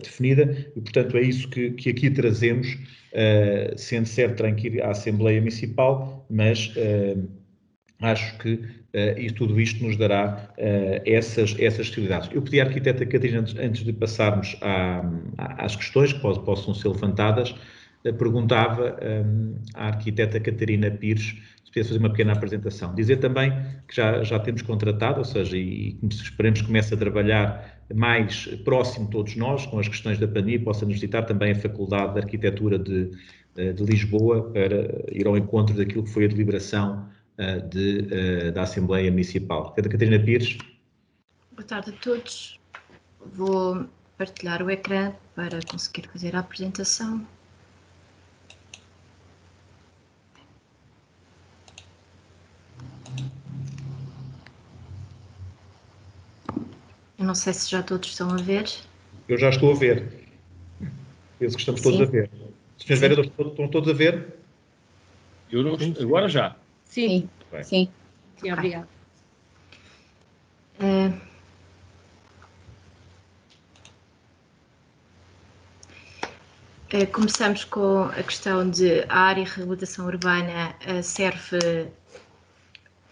definida, e, portanto, é isso que aqui trazemos, sendo certo, terá que ir à Assembleia Municipal, mas acho que tudo isto nos dará essas possibilidades. Eu pedi à arquiteta Catarina, antes de passarmos às questões que possam ser levantadas, perguntava à arquiteta Catarina Pires se podia fazer uma pequena apresentação. Dizer também que já temos contratado, ou seja, e esperemos que comece a trabalhar mais próximo todos nós, com as questões da pandemia, possa nos visitar também a Faculdade de Arquitetura de Lisboa para ir ao encontro daquilo que foi a deliberação da Assembleia Municipal. Catarina Pires. Boa tarde a todos. Vou partilhar o ecrã para conseguir fazer a apresentação. Eu não sei se já todos estão a ver. Eu já estou a ver. Penso que estamos todos a ver. Senhores vereadores, estão todos a ver? Eu não, agora já. Sim, sim. Sim, obrigada. Começamos com a questão de a área de reabilitação urbana serve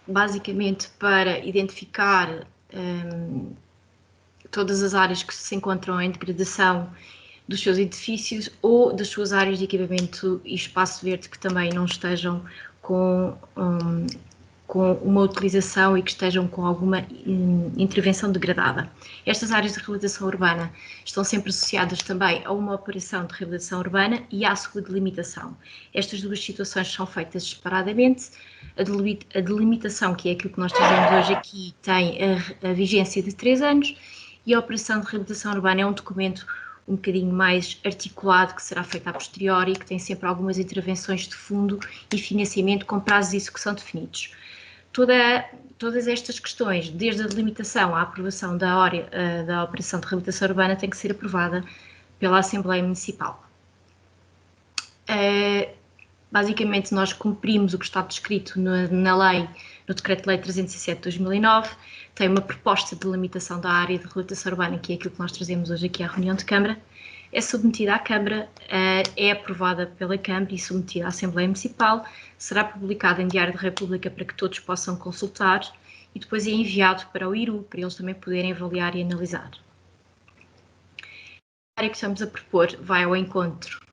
basicamente para identificar todas as áreas que se encontram em degradação dos seus edifícios ou das suas áreas de equipamento e espaço verde que também não estejam com uma utilização e que estejam com alguma intervenção degradada. Estas áreas de reabilitação urbana estão sempre associadas também a uma operação de reabilitação urbana e à sua delimitação. Estas duas situações são feitas separadamente. A delimitação, que é aquilo que nós trazemos hoje aqui, tem a vigência de 3 anos e a operação de reabilitação urbana é um documento um bocadinho mais articulado, que será feito a posteriori e que tem sempre algumas intervenções de fundo e financiamento com prazos de execução definidos. Todas estas questões, desde a delimitação à aprovação da operação de reabilitação urbana, tem que ser aprovada pela Assembleia Municipal. Basicamente, nós cumprimos o que está descrito na lei, no Decreto-Lei 307 de 2009, tem uma proposta de delimitação da área de reabilitação urbana, que é aquilo que nós trazemos hoje aqui à reunião de Câmara, é submetida à Câmara, é aprovada pela Câmara e submetida à Assembleia Municipal, será publicada em Diário da República para que todos possam consultar e depois é enviado para o IRU, para eles também poderem avaliar e analisar. A área que estamos a propor vai ao encontro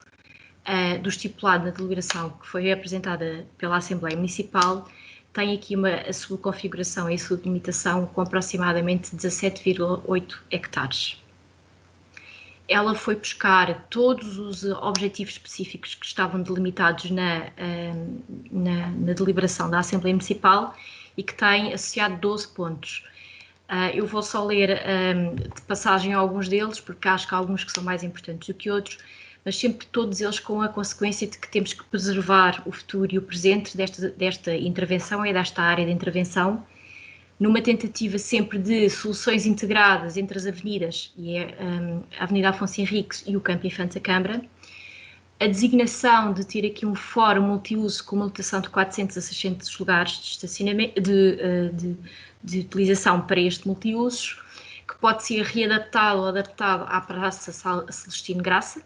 do estipulado na deliberação que foi apresentada pela Assembleia Municipal, tem aqui a sua configuração e a sua delimitação com aproximadamente 17,8 hectares. Ela foi buscar todos os objetivos específicos que estavam delimitados na deliberação da Assembleia Municipal e que tem associado 12 pontos. Eu vou só ler de passagem alguns deles, porque acho que há alguns que são mais importantes do que outros, mas sempre todos eles com a consequência de que temos que preservar o futuro e o presente desta intervenção e desta área de intervenção, numa tentativa sempre de soluções integradas entre as avenidas, e a Avenida Afonso Henriques e o Campo Infante da Câmara, a designação de ter aqui um fórum multiuso com uma lotação de 400 a 600 lugares de estacionamento, de utilização para este multiusos, que pode ser readaptado ou adaptado à Praça Celestino Graça,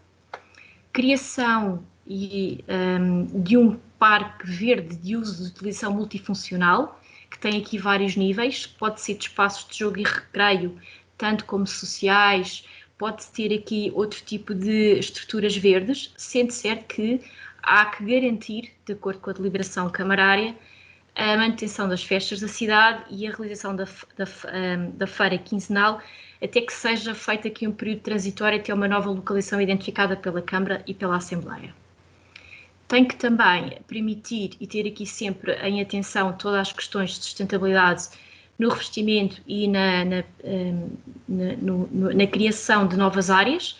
criação de um parque verde de uso de utilização multifuncional, que tem aqui vários níveis, pode ser de espaços de jogo e recreio, tanto como sociais, pode ter aqui outro tipo de estruturas verdes, sendo certo que há que garantir, de acordo com a deliberação camarária, a manutenção das festas da cidade e a realização da feira quinzenal, até que seja feito aqui um período transitório até uma nova localização identificada pela Câmara e pela Assembleia. Tem que também permitir e ter aqui sempre em atenção todas as questões de sustentabilidade no revestimento e na criação de novas áreas,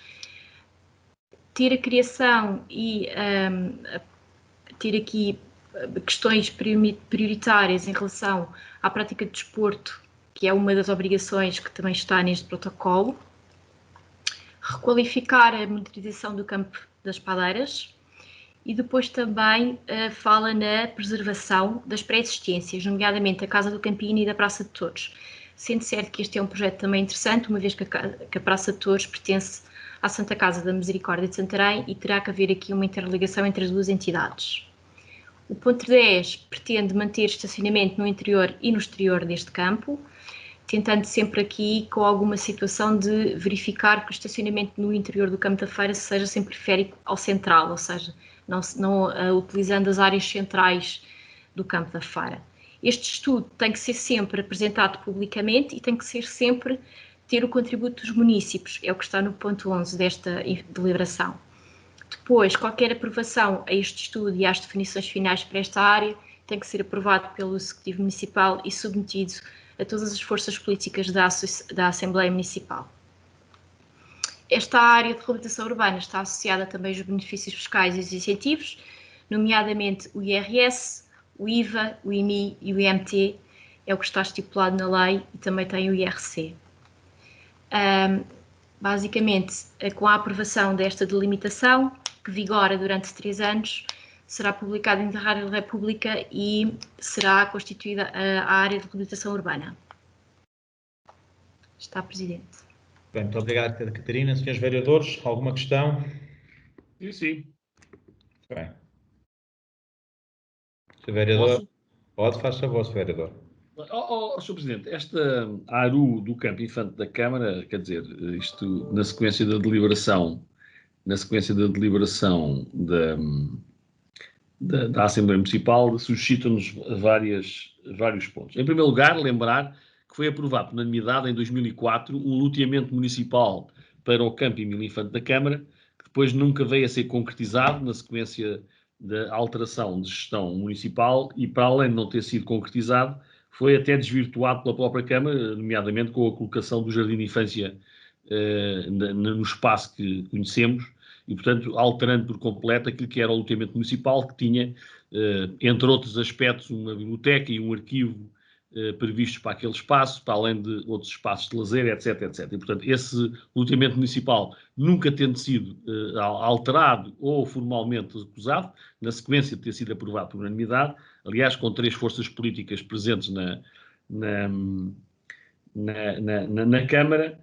ter a criação e ter aqui questões prioritárias em relação à prática de desporto, que é uma das obrigações que também está neste protocolo, requalificar a monitorização do campo das padeiras e depois também fala na preservação das pré-existências, nomeadamente a Casa do Campino e da Praça de Torres. Sendo certo que este é um projeto também interessante, uma vez que a Praça de Torres pertence à Santa Casa da Misericórdia de Santarém e terá que haver aqui uma interligação entre as duas entidades. O ponto 10 pretende manter estacionamento no interior e no exterior deste campo, tentando sempre aqui com alguma situação de verificar que o estacionamento no interior do campo da feira seja sempre periférico ao central, ou seja, não utilizando as áreas centrais do campo da feira. Este estudo tem que ser sempre apresentado publicamente e tem que ser sempre ter o contributo dos municípios, é o que está no ponto 11 desta deliberação. Depois, qualquer aprovação a este estudo e às definições finais para esta área tem que ser aprovado pelo Executivo Municipal e submetido a todas as forças políticas da Assembleia Municipal. Esta área de reabilitação urbana está associada também aos benefícios fiscais e os incentivos, nomeadamente o IRS, o IVA, o IMI e o IMT, é o que está estipulado na lei, e também tem o IRC. Basicamente, com a aprovação desta delimitação, que vigora durante 3 anos, será publicada em Diário da República e será constituída a área de reabilitação urbana. Está, Presidente. Bem, muito obrigado, Catarina. Senhores vereadores, alguma questão? Sim, sim. Bem. Sr. Vereador, pode, faz favor, Sr. Vereador. Sr. Presidente, esta ARU do Campo Infante da Câmara, quer dizer, isto na sequência da deliberação da Assembleia Municipal, suscita-nos vários pontos. Em primeiro lugar, lembrar que foi aprovado por unanimidade em 2004 um loteamento municipal para o Campo Emílio Infante da Câmara, que depois nunca veio a ser concretizado na sequência da alteração de gestão municipal e, para além de não ter sido concretizado, foi até desvirtuado pela própria Câmara, nomeadamente com a colocação do Jardim de Infância no espaço que conhecemos, e, portanto, alterando por completo aquilo que era o loteamento municipal, que tinha, entre outros aspectos, uma biblioteca e um arquivo previstos para aquele espaço, para além de outros espaços de lazer, etc, etc. E, portanto, esse loteamento municipal, nunca tendo sido alterado ou formalmente recusado, na sequência de ter sido aprovado por unanimidade, aliás, com 3 forças políticas presentes na Câmara,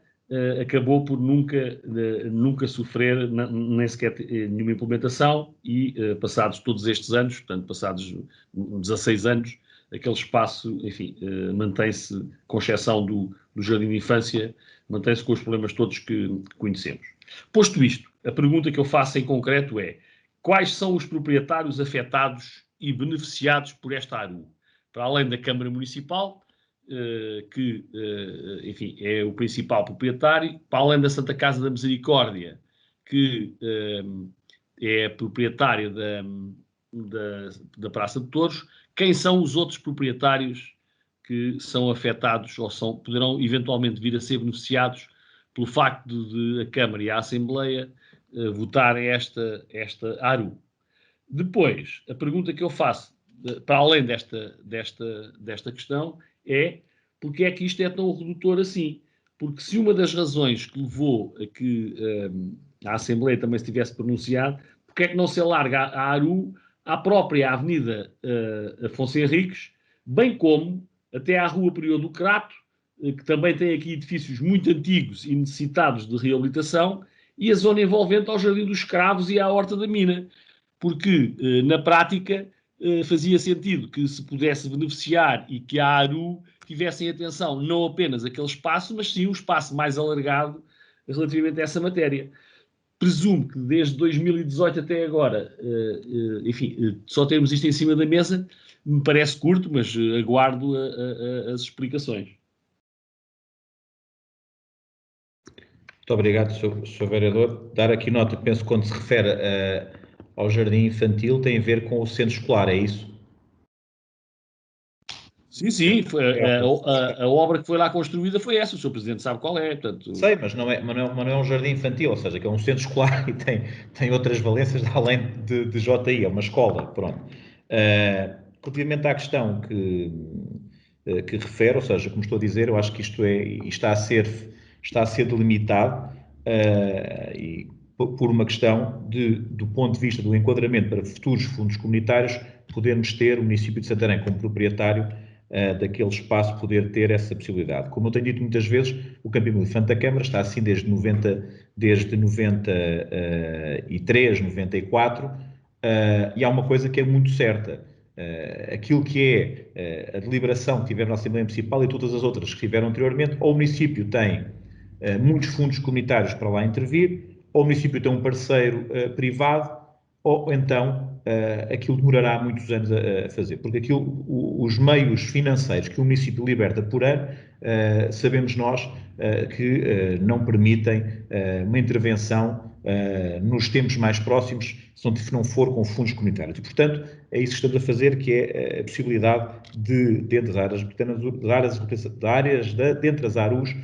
acabou por nunca sofrer nem sequer nenhuma implementação e, passados todos estes anos, portanto, passados 16 anos, aquele espaço, enfim, mantém-se, com exceção do Jardim de Infância, mantém-se com os problemas todos que conhecemos. Posto isto, a pergunta que eu faço em concreto é: quais são os proprietários afetados e beneficiados por esta ARU? Para além da Câmara Municipal, que, enfim, é o principal proprietário, para além da Santa Casa da Misericórdia, que é proprietária da Praça de Touros, quem são os outros proprietários que são afetados ou poderão eventualmente vir a ser beneficiados pelo facto de a Câmara e a Assembleia votarem esta ARU? Depois, a pergunta que eu faço, para além desta questão, é: porque é que isto é tão redutor assim? Porque se uma das razões que levou a que a Assembleia também se tivesse pronunciado, porque é que não se alarga a ARU à própria Avenida Afonso Henriques, bem como até à Rua Prior do Crato, que também tem aqui edifícios muito antigos e necessitados de reabilitação, e a zona envolvente ao Jardim dos Escravos e à Horta da Mina, porque na prática fazia sentido que se pudesse beneficiar e que a ARU tivesse em atenção não apenas aquele espaço, mas sim um espaço mais alargado relativamente a essa matéria. Presumo que desde 2018 até agora, enfim, só termos isto em cima da mesa, me parece curto, mas aguardo as explicações. Muito obrigado, Sr. Vereador. Dar aqui nota, penso que quando se refere ao jardim infantil tem a ver com o centro escolar, é isso? Sim, a obra que foi lá construída foi essa, o Sr. Presidente sabe qual é. Portanto... Sei, mas não é um jardim infantil, ou seja, que é um centro escolar e tem outras valências além de JI, é uma escola, pronto. Relativamente à questão que refere, ou seja, como estou a dizer, eu acho que isto está a ser delimitado e por uma questão do ponto de vista do enquadramento para futuros fundos comunitários, podermos ter o município de Santarém como proprietário daquele espaço, poder ter essa possibilidade. Como eu tenho dito muitas vezes, o Campo Emílio Infante da Câmara está assim desde 93, 94, e há uma coisa que é muito certa. Aquilo que é a deliberação que tivemos na Assembleia Municipal e todas as outras que tiveram anteriormente, ou o município tem muitos fundos comunitários para lá intervir, ou o município tem um parceiro privado, ou então aquilo demorará muitos anos a fazer, porque os meios financeiros que o município liberta por ano, sabemos nós que não permitem uma intervenção nos tempos mais próximos, se não for com fundos comunitários. E, portanto, é isso que estamos a fazer, que é a possibilidade de, dentro das ARUs,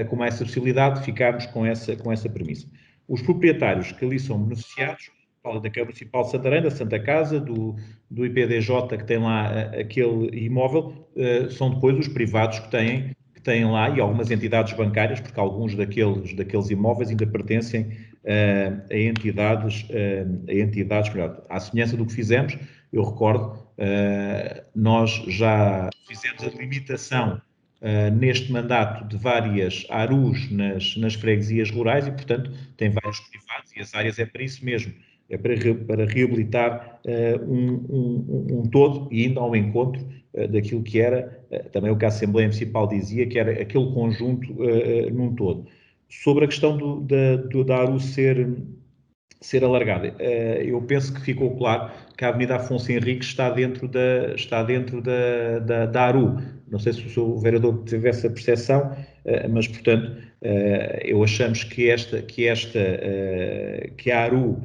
com essa possibilidade, ficarmos com essa premissa. Os proprietários que ali são beneficiados, fala da Câmara Municipal de Santarém, da Santa Casa, do IPDJ, que tem lá aquele imóvel, são depois os privados que têm lá, e algumas entidades bancárias, porque alguns daqueles imóveis ainda pertencem a entidades, melhor, à semelhança do que fizemos. Eu recordo, nós já fizemos a limitação neste mandato de várias ARUs nas freguesias rurais e, portanto, tem vários privados, e as áreas é para isso mesmo. é para reabilitar um todo e indo ao encontro daquilo que era, também o que a Assembleia Municipal dizia, que era aquele conjunto num todo. Sobre a questão da ARU ser alargada, eu penso que ficou claro que a Avenida Afonso Henriques está dentro da ARU. Não sei se o seu vereador teve essa percepção, mas, portanto, eu achamos que a ARU,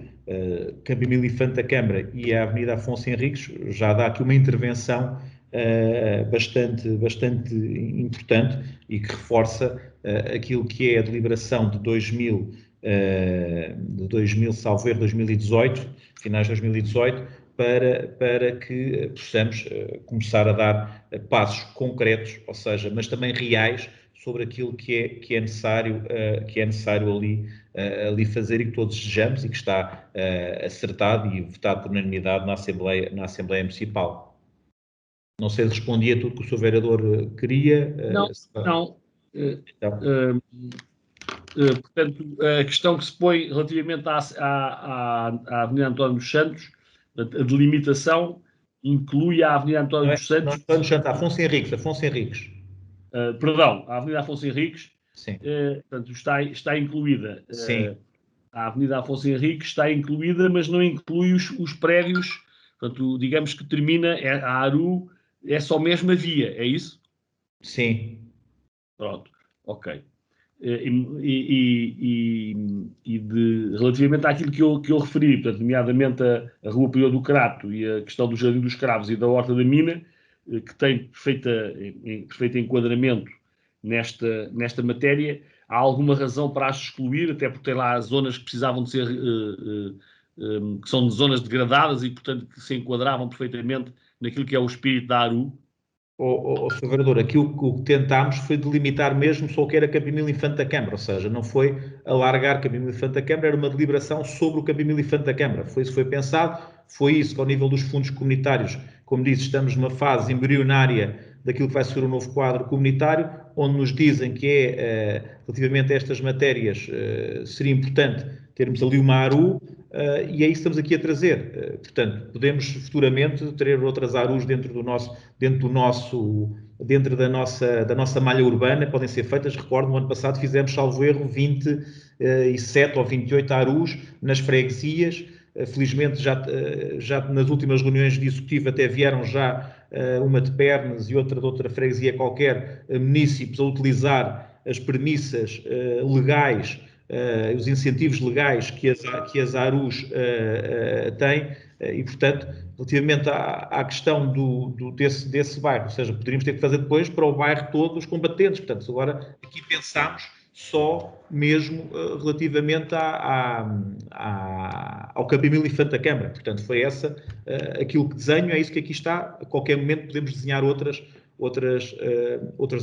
Campo Infante da Câmara e a Avenida Afonso Henriques já dá aqui uma intervenção bastante importante e que reforça aquilo que é a deliberação de 2000, salvo erro, 2018, finais de 2018, para que possamos começar a dar passos concretos, ou seja, mas também reais, sobre aquilo que é necessário ali fazer e que todos desejamos e que está acertado e votado por unanimidade na Assembleia Municipal. Não sei se respondi a tudo que o Sr. Vereador queria. Não. Portanto, a questão que se põe relativamente à Avenida António dos Santos, a delimitação inclui a Avenida António dos Santos... António Santos, Afonso Henriques. Perdão, a Avenida Afonso Henriques, sim. Portanto, está incluída. Sim. A Avenida Afonso Henriques está incluída, mas não inclui os prédios. Portanto, digamos que termina, a ARU é só mesmo a via, é isso? Sim. Pronto, ok. Relativamente àquilo que eu referi, portanto, nomeadamente a Rua Prior do Crato e a questão do Jardim dos Cravos e da Horta da Mina, que tem perfeito enquadramento nesta matéria, há alguma razão para as excluir, até porque tem lá zonas que precisavam de ser, que são zonas degradadas e, portanto, que se enquadravam perfeitamente naquilo que é o espírito da ARU. Sr. Vereador, aqui o que tentámos foi delimitar mesmo só o que era Capimil Infante da Câmara, ou seja, não foi alargar Capimil Infante da Câmara, era uma deliberação sobre o Capimil Infante da Câmara. Foi isso que foi pensado, foi isso que ao nível dos fundos comunitários, como disse, estamos numa fase embrionária daquilo que vai ser o novo quadro comunitário, onde nos dizem que relativamente a estas matérias, seria importante termos ali uma ARU, e é isso que estamos aqui a trazer. Portanto, podemos futuramente ter outras ARUs dentro da nossa malha urbana, podem ser feitas. Recordo, no ano passado fizemos, salvo erro, 27 ou 28 ARUs nas freguesias. Felizmente, já nas últimas reuniões de executivo até vieram já uma de Pernas e outra de outra freguesia qualquer, municípios, a utilizar as premissas legais, os incentivos legais que as ARUs têm, e, portanto, relativamente à questão desse bairro, ou seja, poderíamos ter que fazer depois para o bairro todo os combatentes. Portanto, agora aqui pensamos só mesmo relativamente ao Capimil Infante da Câmara. Portanto, foi aquilo que desenho, é isso que aqui está. A qualquer momento podemos desenhar outras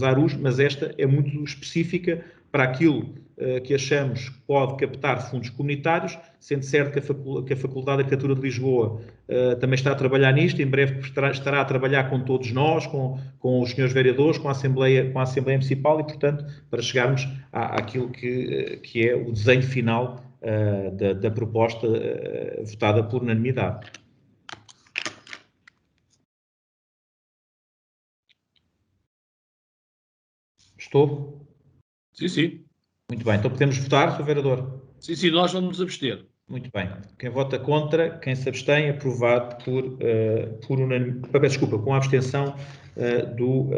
ARUs, mas esta é muito específica para aquilo que achamos que pode captar fundos comunitários, sendo certo que a Faculdade de Arquitetura de Lisboa também está a trabalhar nisto, em breve estará a trabalhar com todos nós, com os senhores vereadores, com a Assembleia Municipal e, portanto, para chegarmos àquilo que é o desenho final da proposta votada por unanimidade. Estou? Sim. Muito bem, então podemos votar, Sr. Vereador? Sim, nós vamos nos abster. Muito bem. Quem vota contra, quem se abstém, aprovado com a abstenção do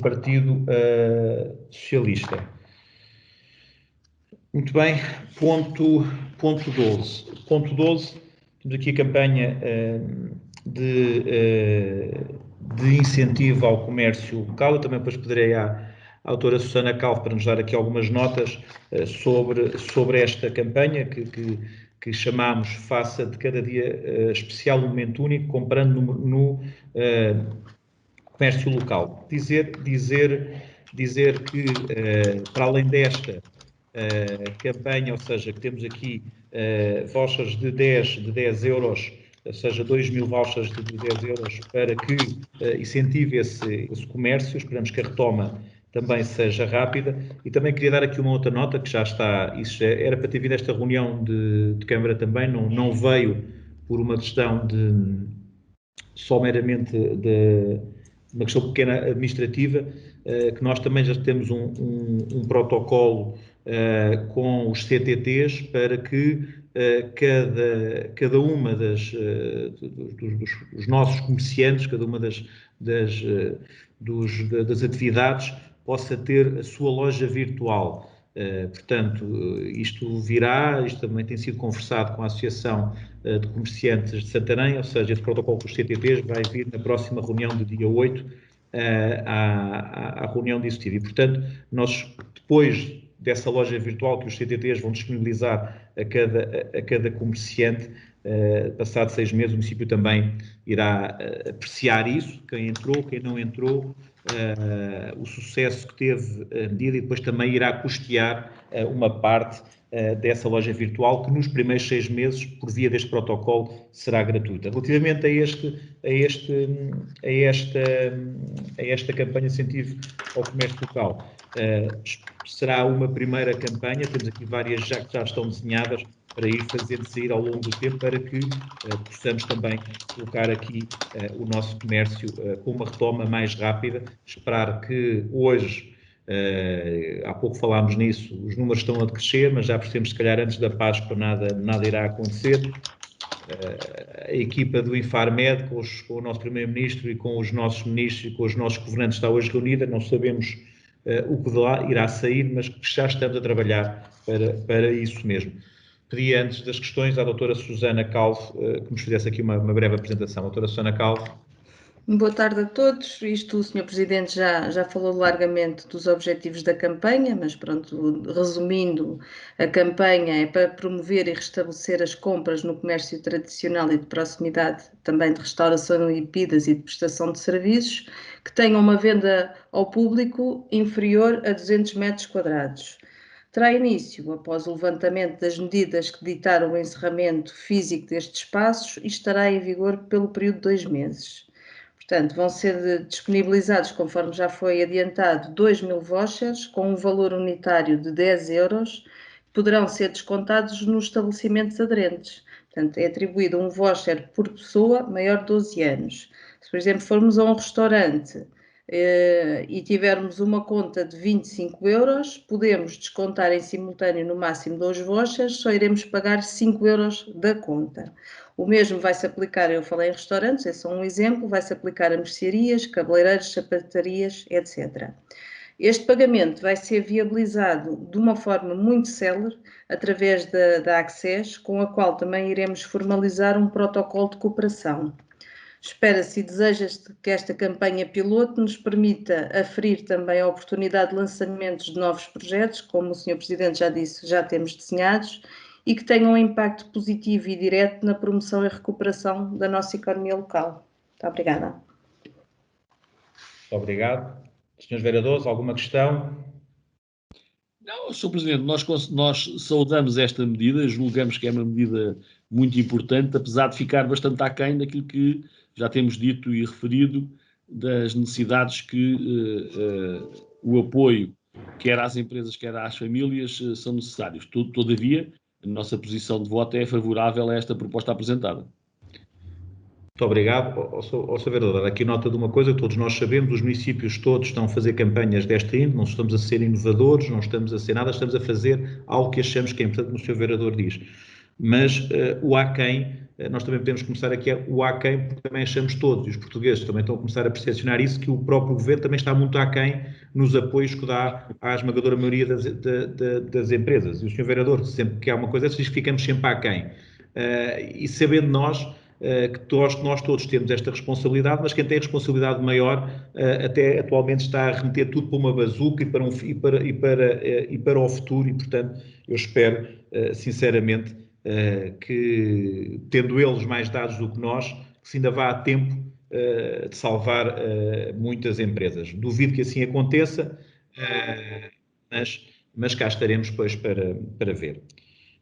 Partido Socialista. Muito bem. Ponto 12. Ponto 12, temos aqui a campanha de incentivo ao comércio local. Eu também depois poderei à autora Susana Calvo para nos dar aqui algumas notas sobre esta campanha que chamamos Faça de Cada Dia Especial um Momento Único, comprando no comércio local. Dizer que, para além desta campanha, ou seja, que temos aqui vouchers de 10 euros, ou seja, 2.000 vouchers de 10 euros para que incentive esse comércio. Esperamos que a retoma também seja rápida. E também queria dar aqui uma outra nota, que já está, isso já era para ter vindo esta reunião de Câmara também, não veio por uma questão só meramente de uma questão pequena administrativa, que nós também já temos um protocolo com os CTTs para que cada uma dos nossos comerciantes, cada uma das atividades possa ter a sua loja virtual. Portanto, isto também tem sido conversado com a Associação de Comerciantes de Santarém, ou seja, esse protocolo com os CTTs vai vir na próxima reunião do dia 8 à reunião de executivo. E, portanto, nós, depois dessa loja virtual que os CTTs vão disponibilizar a cada comerciante, passado 6 meses, o município também irá apreciar isso, quem entrou, quem não entrou, o sucesso que teve a medida, e depois também irá custear uma parte dessa loja virtual, que nos primeiros 6 meses, por via deste protocolo, será gratuita. Relativamente a esta campanha de incentivo ao comércio local, será uma primeira campanha, temos aqui várias que já estão desenhadas para ir fazendo sair ao longo do tempo, para que possamos também colocar aqui o nosso comércio com uma retoma mais rápida. Esperar que hoje, há pouco falámos nisso, os números estão a decrescer, mas já percebemos, se calhar, antes da Páscoa nada irá acontecer. A equipa do Infarmed, com o nosso Primeiro-Ministro e com os nossos ministros e com os nossos governantes, está hoje reunida. Não sabemos o que de lá irá sair, mas já estamos a trabalhar para isso mesmo. Pedi, antes das questões, à doutora Susana Calvo que nos fizesse aqui uma breve apresentação. Doutora Susana Calvo. Boa tarde a todos. O Sr. Presidente já falou largamente dos objetivos da campanha, mas pronto, resumindo, a campanha é para promover e restabelecer as compras no comércio tradicional e de proximidade, também de restauração e bebidas e de prestação de serviços, que tenham uma venda ao público inferior a 200 metros quadrados. Terá início após o levantamento das medidas que ditaram o encerramento físico destes espaços e estará em vigor pelo período de 2 meses. Portanto, vão ser disponibilizados, conforme já foi adiantado, 2.000 vouchers com um valor unitário de 10 euros, que poderão ser descontados nos estabelecimentos aderentes. Portanto, é atribuído um voucher por pessoa maior de 12 anos. Se, por exemplo, formos a um restaurante e tivermos uma conta de 25 euros, podemos descontar em simultâneo no máximo 2 vouchers, só iremos pagar 5 euros da conta. O mesmo vai-se aplicar, eu falei em restaurantes, é só um exemplo, vai-se aplicar a mercearias, cabeleireiros, sapatarias, etc. Este pagamento vai ser viabilizado de uma forma muito célere, através da Access, com a qual também iremos formalizar um protocolo de cooperação. Espera-se e deseja-se que esta campanha piloto nos permita aferir também a oportunidade de lançamentos de novos projetos, como o Sr. Presidente já disse, já temos desenhados, e que tenham um impacto positivo e direto na promoção e recuperação da nossa economia local. Muito obrigada. Muito obrigado. Senhores vereadores, alguma questão? Não, Sr. Presidente, nós saudamos esta medida, julgamos que é uma medida muito importante, apesar de ficar bastante aquém daquilo que já temos dito e referido, das necessidades que o apoio, quer às empresas, quer às famílias, são necessários. Todavia, a nossa posição de voto é favorável a esta proposta apresentada. Muito obrigado. Ó Sr. Vereador, aqui nota de uma coisa que todos nós sabemos, os municípios todos estão a fazer campanhas desta índole, não estamos a ser inovadores, não estamos a ser nada, estamos a fazer algo que achamos que é importante, como o Sr. Vereador diz. Mas o aquém, nós também podemos começar aqui o aquém, porque também achamos todos, e os portugueses também estão a começar a percepcionar isso, que o próprio Governo também está muito aquém nos apoios que dá à esmagadora maioria das empresas. E o Sr. Vereador, sempre que há uma coisa, diz que ficamos sempre aquém. E sabendo nós que nós todos temos esta responsabilidade, mas quem tem a responsabilidade maior até atualmente está a remeter tudo para uma bazuca e para o futuro, e portanto eu espero sinceramente que, tendo eles mais dados do que nós, que se ainda vá a tempo de salvar muitas empresas. Duvido que assim aconteça, mas cá estaremos depois para ver.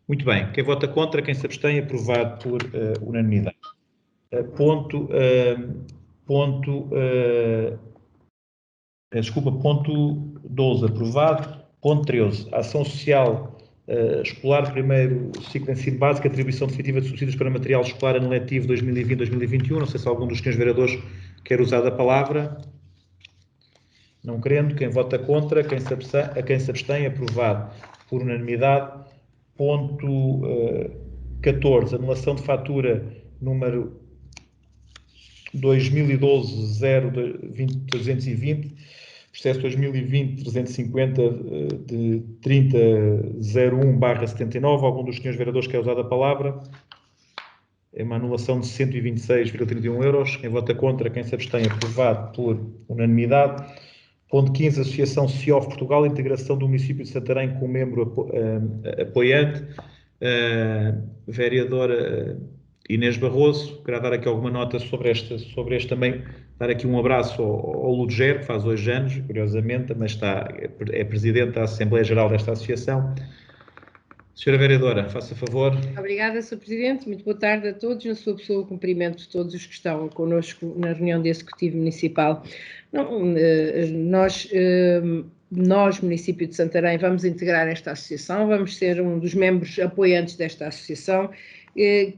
Muito bem, quem vota contra, quem se abstém, aprovado por unanimidade. Ponto 9. 12, aprovado. Ponto 13, ação social escolar, primeiro ciclo de ensino básico, atribuição definitiva de subsídios para material escolar ano letivo 2020-2021. Não sei se algum dos senhores vereadores quer usar a palavra. Não querendo, quem vota contra, quem se abstém, aprovado por unanimidade. Ponto 14, anulação de fatura número 2012-0-220, processo 2020-350 de 3001/79. Algum dos senhores vereadores quer usar a palavra? É uma anulação de 126,31 euros. Quem vota contra, quem se abstém, aprovado por unanimidade. Ponto 15, Associação CIOF Portugal, integração do município de Santarém com membro apoiante. Vereadora Inês Barroso, quero dar aqui alguma nota sobre este também, dar aqui um abraço ao Ludger, que faz 2 anos, curiosamente, também é presidente da Assembleia Geral desta associação. Senhora Vereadora, faça favor. Obrigada, Sr. Presidente. Muito boa tarde a todos. Na sua pessoa, cumprimento todos os que estão connosco na reunião do Executivo Municipal. Nós, município de Santarém, vamos integrar esta associação, vamos ser um dos membros apoiantes desta associação,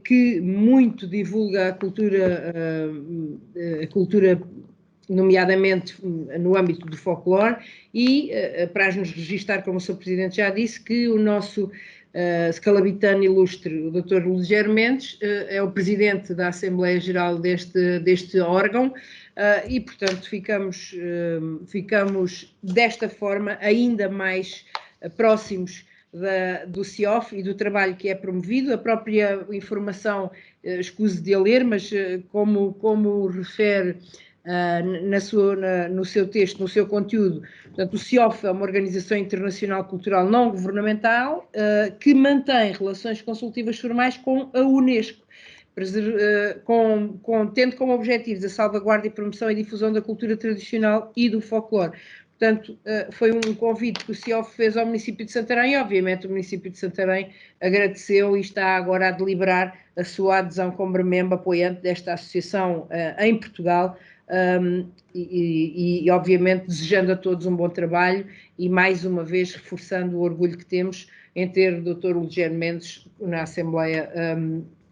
que muito divulga a cultura, nomeadamente no âmbito do folclore, e para nos registar, como o Sr. Presidente já disse, que o nosso scalabitano ilustre, o Dr. Ludger Mendes, é o Presidente da Assembleia Geral deste órgão, e, portanto, ficamos desta forma ainda mais próximos do CIOF e do trabalho que é promovido. A própria informação, escuso de a ler, mas como refere no seu texto, no seu conteúdo, portanto, o CIOF é uma organização internacional cultural não governamental que mantém relações consultivas formais com a Unesco, tendo como objetivos a salvaguarda e promoção e difusão da cultura tradicional e do folclore. Portanto, foi um convite que o CIOF fez ao município de Santarém e, obviamente, o município de Santarém agradeceu e está agora a deliberar a sua adesão como membro apoiante desta associação em Portugal, e, obviamente, desejando a todos um bom trabalho e, mais uma vez, reforçando o orgulho que temos em ter o Dr. Ludger Mendes na Assembleia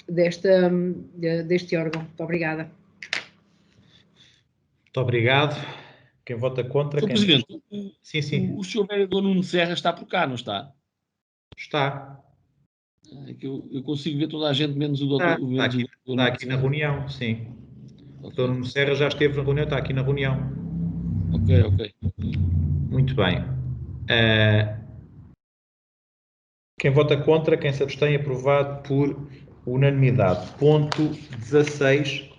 deste órgão. Muito obrigada. Muito obrigado. Quem vota contra... Sr. Presidente, sim. O Sr. Vereador Nuno Serra está por cá, não está? Está. É que eu consigo ver toda a gente, menos o doutor. Está aqui na reunião, sim. O doutor Nuno Serra já esteve na reunião, está aqui na reunião. Ok. Muito bem. Quem vota contra, quem se abstém, aprovado por unanimidade. Ponto 16.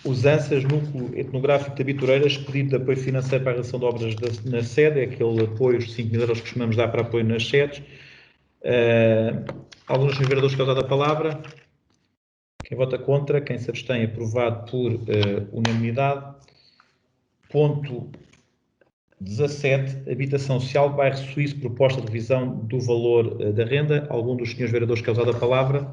Usanças, Núcleo Etnográfico de Abitureiras, pedido de apoio financeiro para a realização de obras na sede, é aquele apoio, os 5.000 euros que costumamos dar para apoio nas sedes. Alguns dos vereadores que usam a palavra. Quem vota contra, quem se abstém, aprovado por unanimidade. Ponto 17, habitação social, bairro Suíço, proposta de revisão do valor da renda. Algum dos senhores vereadores que usam a palavra.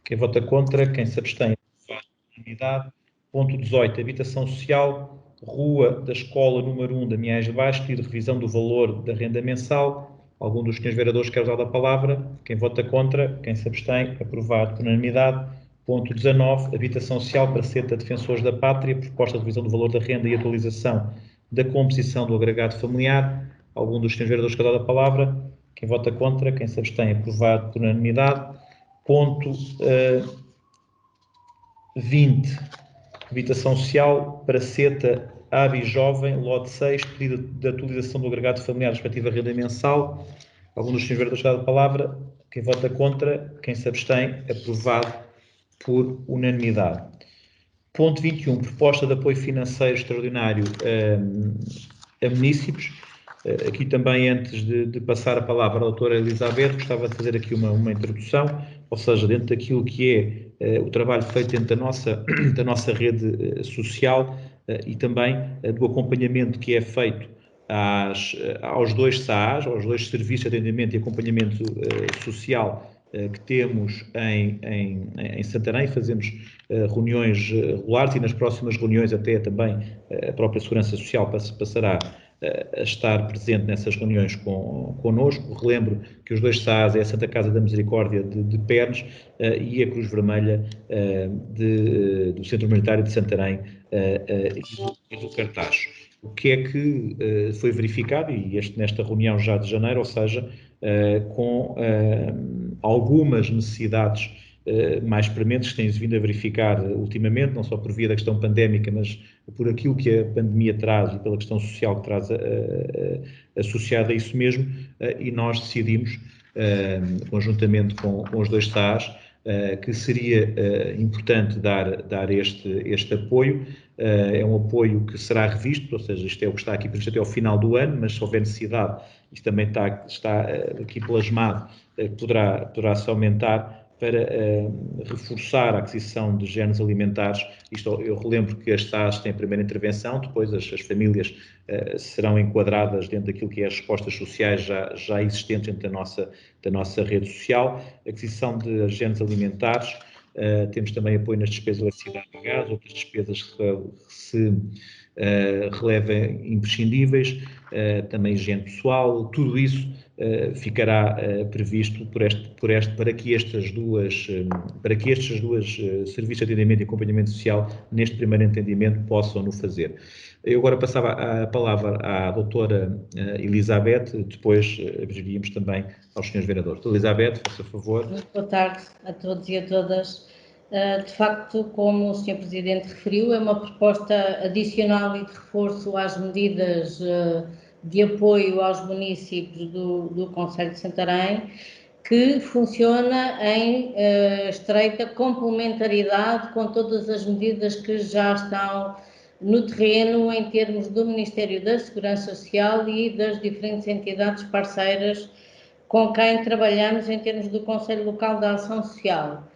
Quem vota contra, quem se abstém, aprovado por unanimidade. Ponto 18, habitação social, Rua da Escola número 1 da Miais de Baixo, pedido de revisão do valor da renda mensal. Algum dos senhores vereadores quer usar a palavra? Quem vota contra? Quem se abstém? Aprovado por unanimidade. Ponto 19, habitação social, Praceta Defensores da Pátria, proposta de revisão do valor da renda e atualização da composição do agregado familiar. Algum dos senhores vereadores quer usar a palavra? Quem vota contra? Quem se abstém? Aprovado por unanimidade. Ponto 20, habitação social, Praceta Abi Jovem, lote 6, pedido de atualização do agregado familiar respectiva renda mensal. Algum dos senhores vereadores quer dar a palavra? Quem vota contra? Quem se abstém? Aprovado por unanimidade. Ponto 21, proposta de apoio financeiro extraordinário a munícipes. Aqui também, antes de passar a palavra à doutora Elizabeth, gostava de fazer aqui uma introdução, ou seja, dentro daquilo que é o trabalho feito dentro da nossa rede social e também do acompanhamento que é feito aos 2 SAAs, aos 2 Serviços de Atendimento e Acompanhamento Social que temos em Santarém. Fazemos reuniões regulares e nas próximas reuniões até também a própria Segurança Social passará a estar presente nessas reuniões connosco. Relembro que os 2 SAAs é a Santa Casa da Misericórdia de Pernes e a Cruz Vermelha do Centro Humanitário de Santarém e do Cartacho. O que é que foi verificado, e nesta reunião já de janeiro, ou seja, com algumas necessidades mais prementes que têm-se vindo a verificar ultimamente, não só por via da questão pandémica, mas por aquilo que a pandemia traz e pela questão social que traz associada a isso mesmo, e nós decidimos, conjuntamente com os 2 SAAs, que seria importante dar este apoio. É um apoio que será revisto, ou seja, isto é o que está aqui previsto até ao final do ano, mas se houver necessidade, isto também está aqui plasmado, poderá-se aumentar para reforçar a aquisição de géneros alimentares. Isto, eu relembro que as SAAs têm a primeira intervenção, depois as famílias serão enquadradas dentro daquilo que é as respostas sociais já existentes dentro da nossa rede social. A aquisição de géneros alimentares, temos também apoio nas despesas de eletricidade e gás, outras despesas que se relevem imprescindíveis, também higiene pessoal, tudo isso ficará previsto para que estes dois serviços de atendimento e acompanhamento social, neste primeiro entendimento, possam o fazer. Eu agora passava a palavra à doutora Elizabeth, depois abriríamos também aos senhores vereadores. Doutora Elizabeth, faça favor. Muito boa tarde a todos e a todas. De facto, como o Sr. Presidente referiu, é uma proposta adicional e de reforço às medidas de apoio aos municípios do Concelho de Santarém, que funciona em estreita complementaridade com todas as medidas que já estão no terreno em termos do Ministério da Segurança Social e das diferentes entidades parceiras com quem trabalhamos em termos do Conselho Local da Ação Social.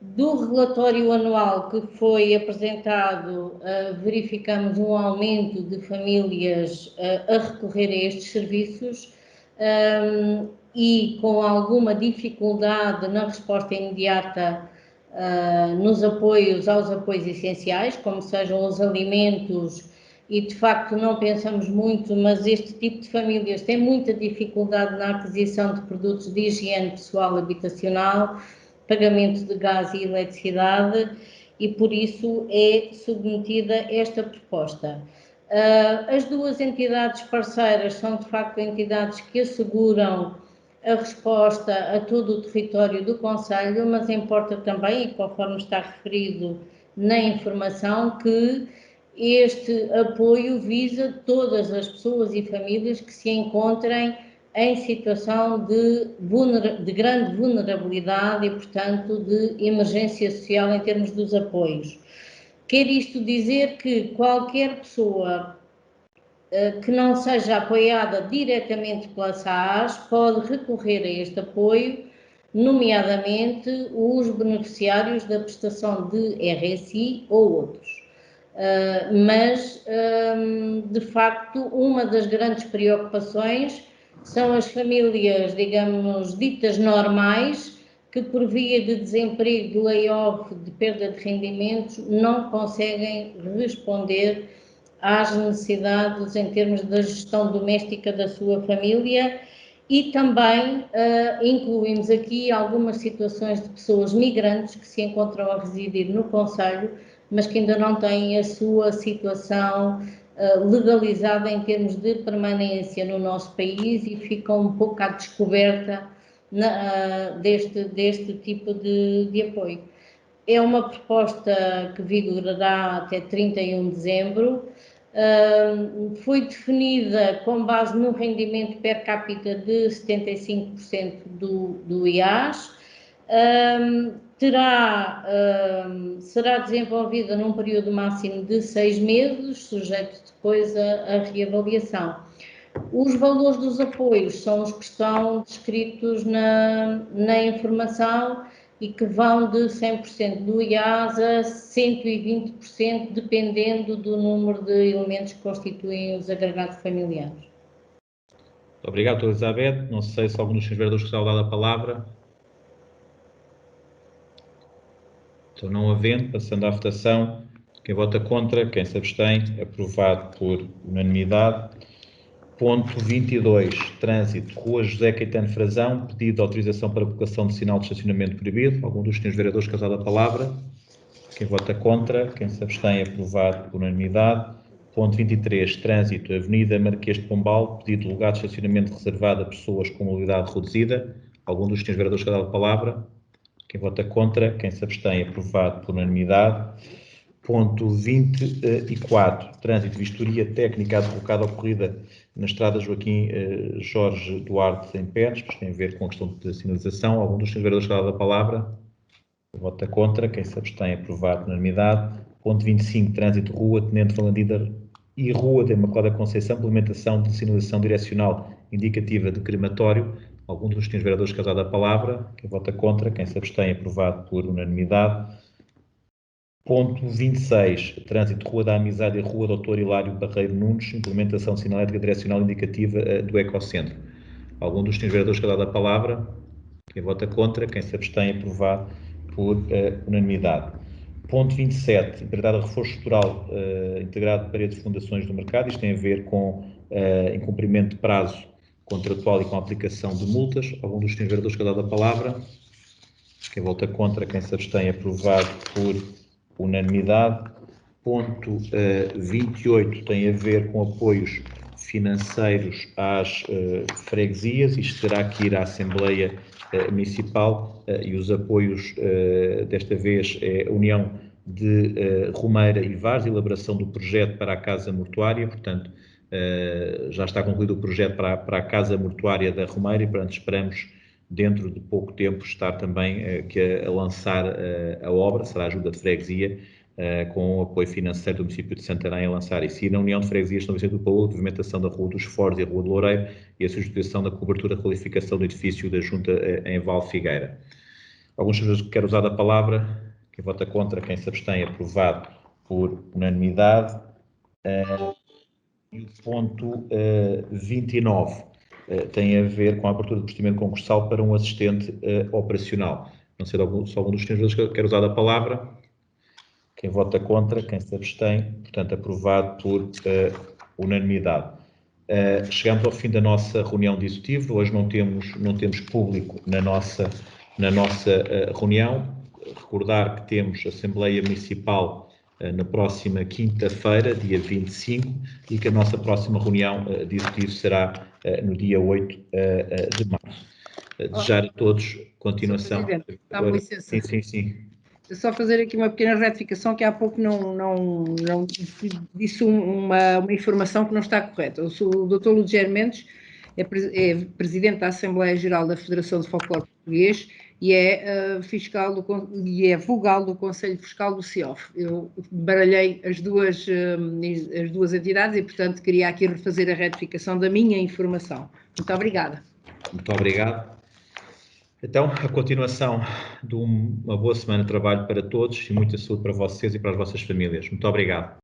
Do relatório anual que foi apresentado, verificamos um aumento de famílias a recorrer a estes serviços e com alguma dificuldade na resposta imediata nos apoios aos apoios essenciais, como sejam os alimentos, e de facto não pensamos muito, mas este tipo de famílias tem muita dificuldade na aquisição de produtos de higiene pessoal habitacional, pagamento de gás e eletricidade, e por isso é submetida esta proposta. As 2 entidades parceiras são de facto entidades que asseguram a resposta a todo o território do Concelho, mas importa também, e conforme está referido na informação, que este apoio visa todas as pessoas e famílias que se encontrem em situação de grande vulnerabilidade e, portanto, de emergência social em termos dos apoios. Quer isto dizer que qualquer pessoa que não seja apoiada diretamente pela SAAS pode recorrer a este apoio, nomeadamente os beneficiários da prestação de RSI ou outros. Mas, de facto, uma das grandes preocupações são as famílias, digamos, ditas normais, que por via de desemprego, de layoff, de perda de rendimentos, não conseguem responder às necessidades em termos da gestão doméstica da sua família, e também incluímos aqui algumas situações de pessoas migrantes que se encontram a residir no Concelho, mas que ainda não têm a sua situação legalizada em termos de permanência no nosso país e ficam um pouco à descoberta deste tipo de apoio. É uma proposta que vigorará até 31 de dezembro, foi definida com base no rendimento per capita de 75% do IAS, será desenvolvida num período máximo de 6 meses, sujeito depois a reavaliação. Os valores dos apoios são os que estão descritos na informação e que vão de 100% do IAS a 120%, dependendo do número de elementos que constituem os agregados familiares. Muito obrigado, doutora Elizabeth. Não sei se algum dos senhores vereadores gostava de dar a palavra. Então, não havendo, passando à votação, quem vota contra, quem se abstém, aprovado por unanimidade. Ponto 22, trânsito, Rua José Caetano Frazão, pedido de autorização para colocação de sinal de estacionamento proibido. Algum dos senhores vereadores quer usar a palavra? Quem vota contra? Quem se abstém? Aprovado por unanimidade. Ponto 23, trânsito, Avenida Marquês de Pombal, pedido de lugar de estacionamento reservado a pessoas com mobilidade reduzida. Algum dos senhores vereadores quer dar a palavra? Quem vota contra? Quem se abstém? Aprovado por unanimidade. Ponto 24, trânsito, vistoria técnica advogada ocorrida na estrada Joaquim Jorge Duarte em Pérez, pois tem a ver com a questão de sinalização. Algum dos senhores vereadores quer dar a palavra? Vota contra, quem se abstém? Aprovado por unanimidade. Ponto 25, trânsito, Rua Tenente Valandida e Rua da Imaculada Conceição, implementação de sinalização direcional indicativa de crematório. Algum dos senhores vereadores quer dar a palavra? Quem vota contra, quem se abstém? Aprovado por unanimidade. Ponto 26, trânsito, Rua da Amizade e Rua Doutor Hilário Barreiro Nunes, implementação de sinalética direcional indicativa do Ecocentro. Algum dos senhores vereadores quer dar a palavra? Quem vota contra, quem se abstém? Aprovado por unanimidade. Ponto 27, integridade de reforço estrutural integrado de paredes e fundações do mercado. Isto tem a ver com incumprimento de prazo contratual e com a aplicação de multas. Algum dos senhores vereadores quer dar a palavra? Quem vota contra, quem se abstém? Aprovado por unanimidade. Ponto 28 tem a ver com apoios financeiros às freguesias. Isto terá que ir à Assembleia Municipal e os apoios desta vez é a União de Romeira e Vars, elaboração do projeto para a Casa Mortuária. Portanto, já está concluído o projeto para a Casa Mortuária da Romeira e, portanto, esperamos dentro de pouco tempo estar também a lançar a obra. Será a Junta de Freguesia com o apoio financeiro do município de Santarém a lançar isso. E na União de Freguesias de São Vicente do Paulo, a pavimentação da Rua dos Foros e a Rua do Loureiro e a substituição da cobertura e qualificação do edifício da Junta em Val Figueira. Alguns senhores que querem usar a palavra? Quem vota contra, quem se abstém? Aprovado por unanimidade. E o ponto 29 tem a ver com a abertura do procedimento concursal para um assistente operacional. Não sei se algum dos senhores quer usar a palavra. Quem vota contra, quem se abstém, portanto, aprovado por unanimidade. Chegamos ao fim da nossa reunião de executivo. Hoje não temos público na nossa reunião. Recordar que temos Assembleia Municipal na próxima quinta-feira, dia 25, e que a nossa próxima reunião de executivo será no dia 8 de março. Desejar a todos continuação. Dá-me licença. Sim. Só fazer aqui uma pequena retificação, que há pouco não disse uma informação que não está correta. O Dr. Ludger Mendes é presidente da Assembleia Geral da Federação de Folclore Português e é vogal do Conselho Fiscal do CIOF. Eu baralhei as duas entidades e, portanto, queria aqui refazer a retificação da minha informação. Muito obrigada. Muito obrigado. Então, a continuação de uma boa semana de trabalho para todos e muita saúde para vocês e para as vossas famílias. Muito obrigado.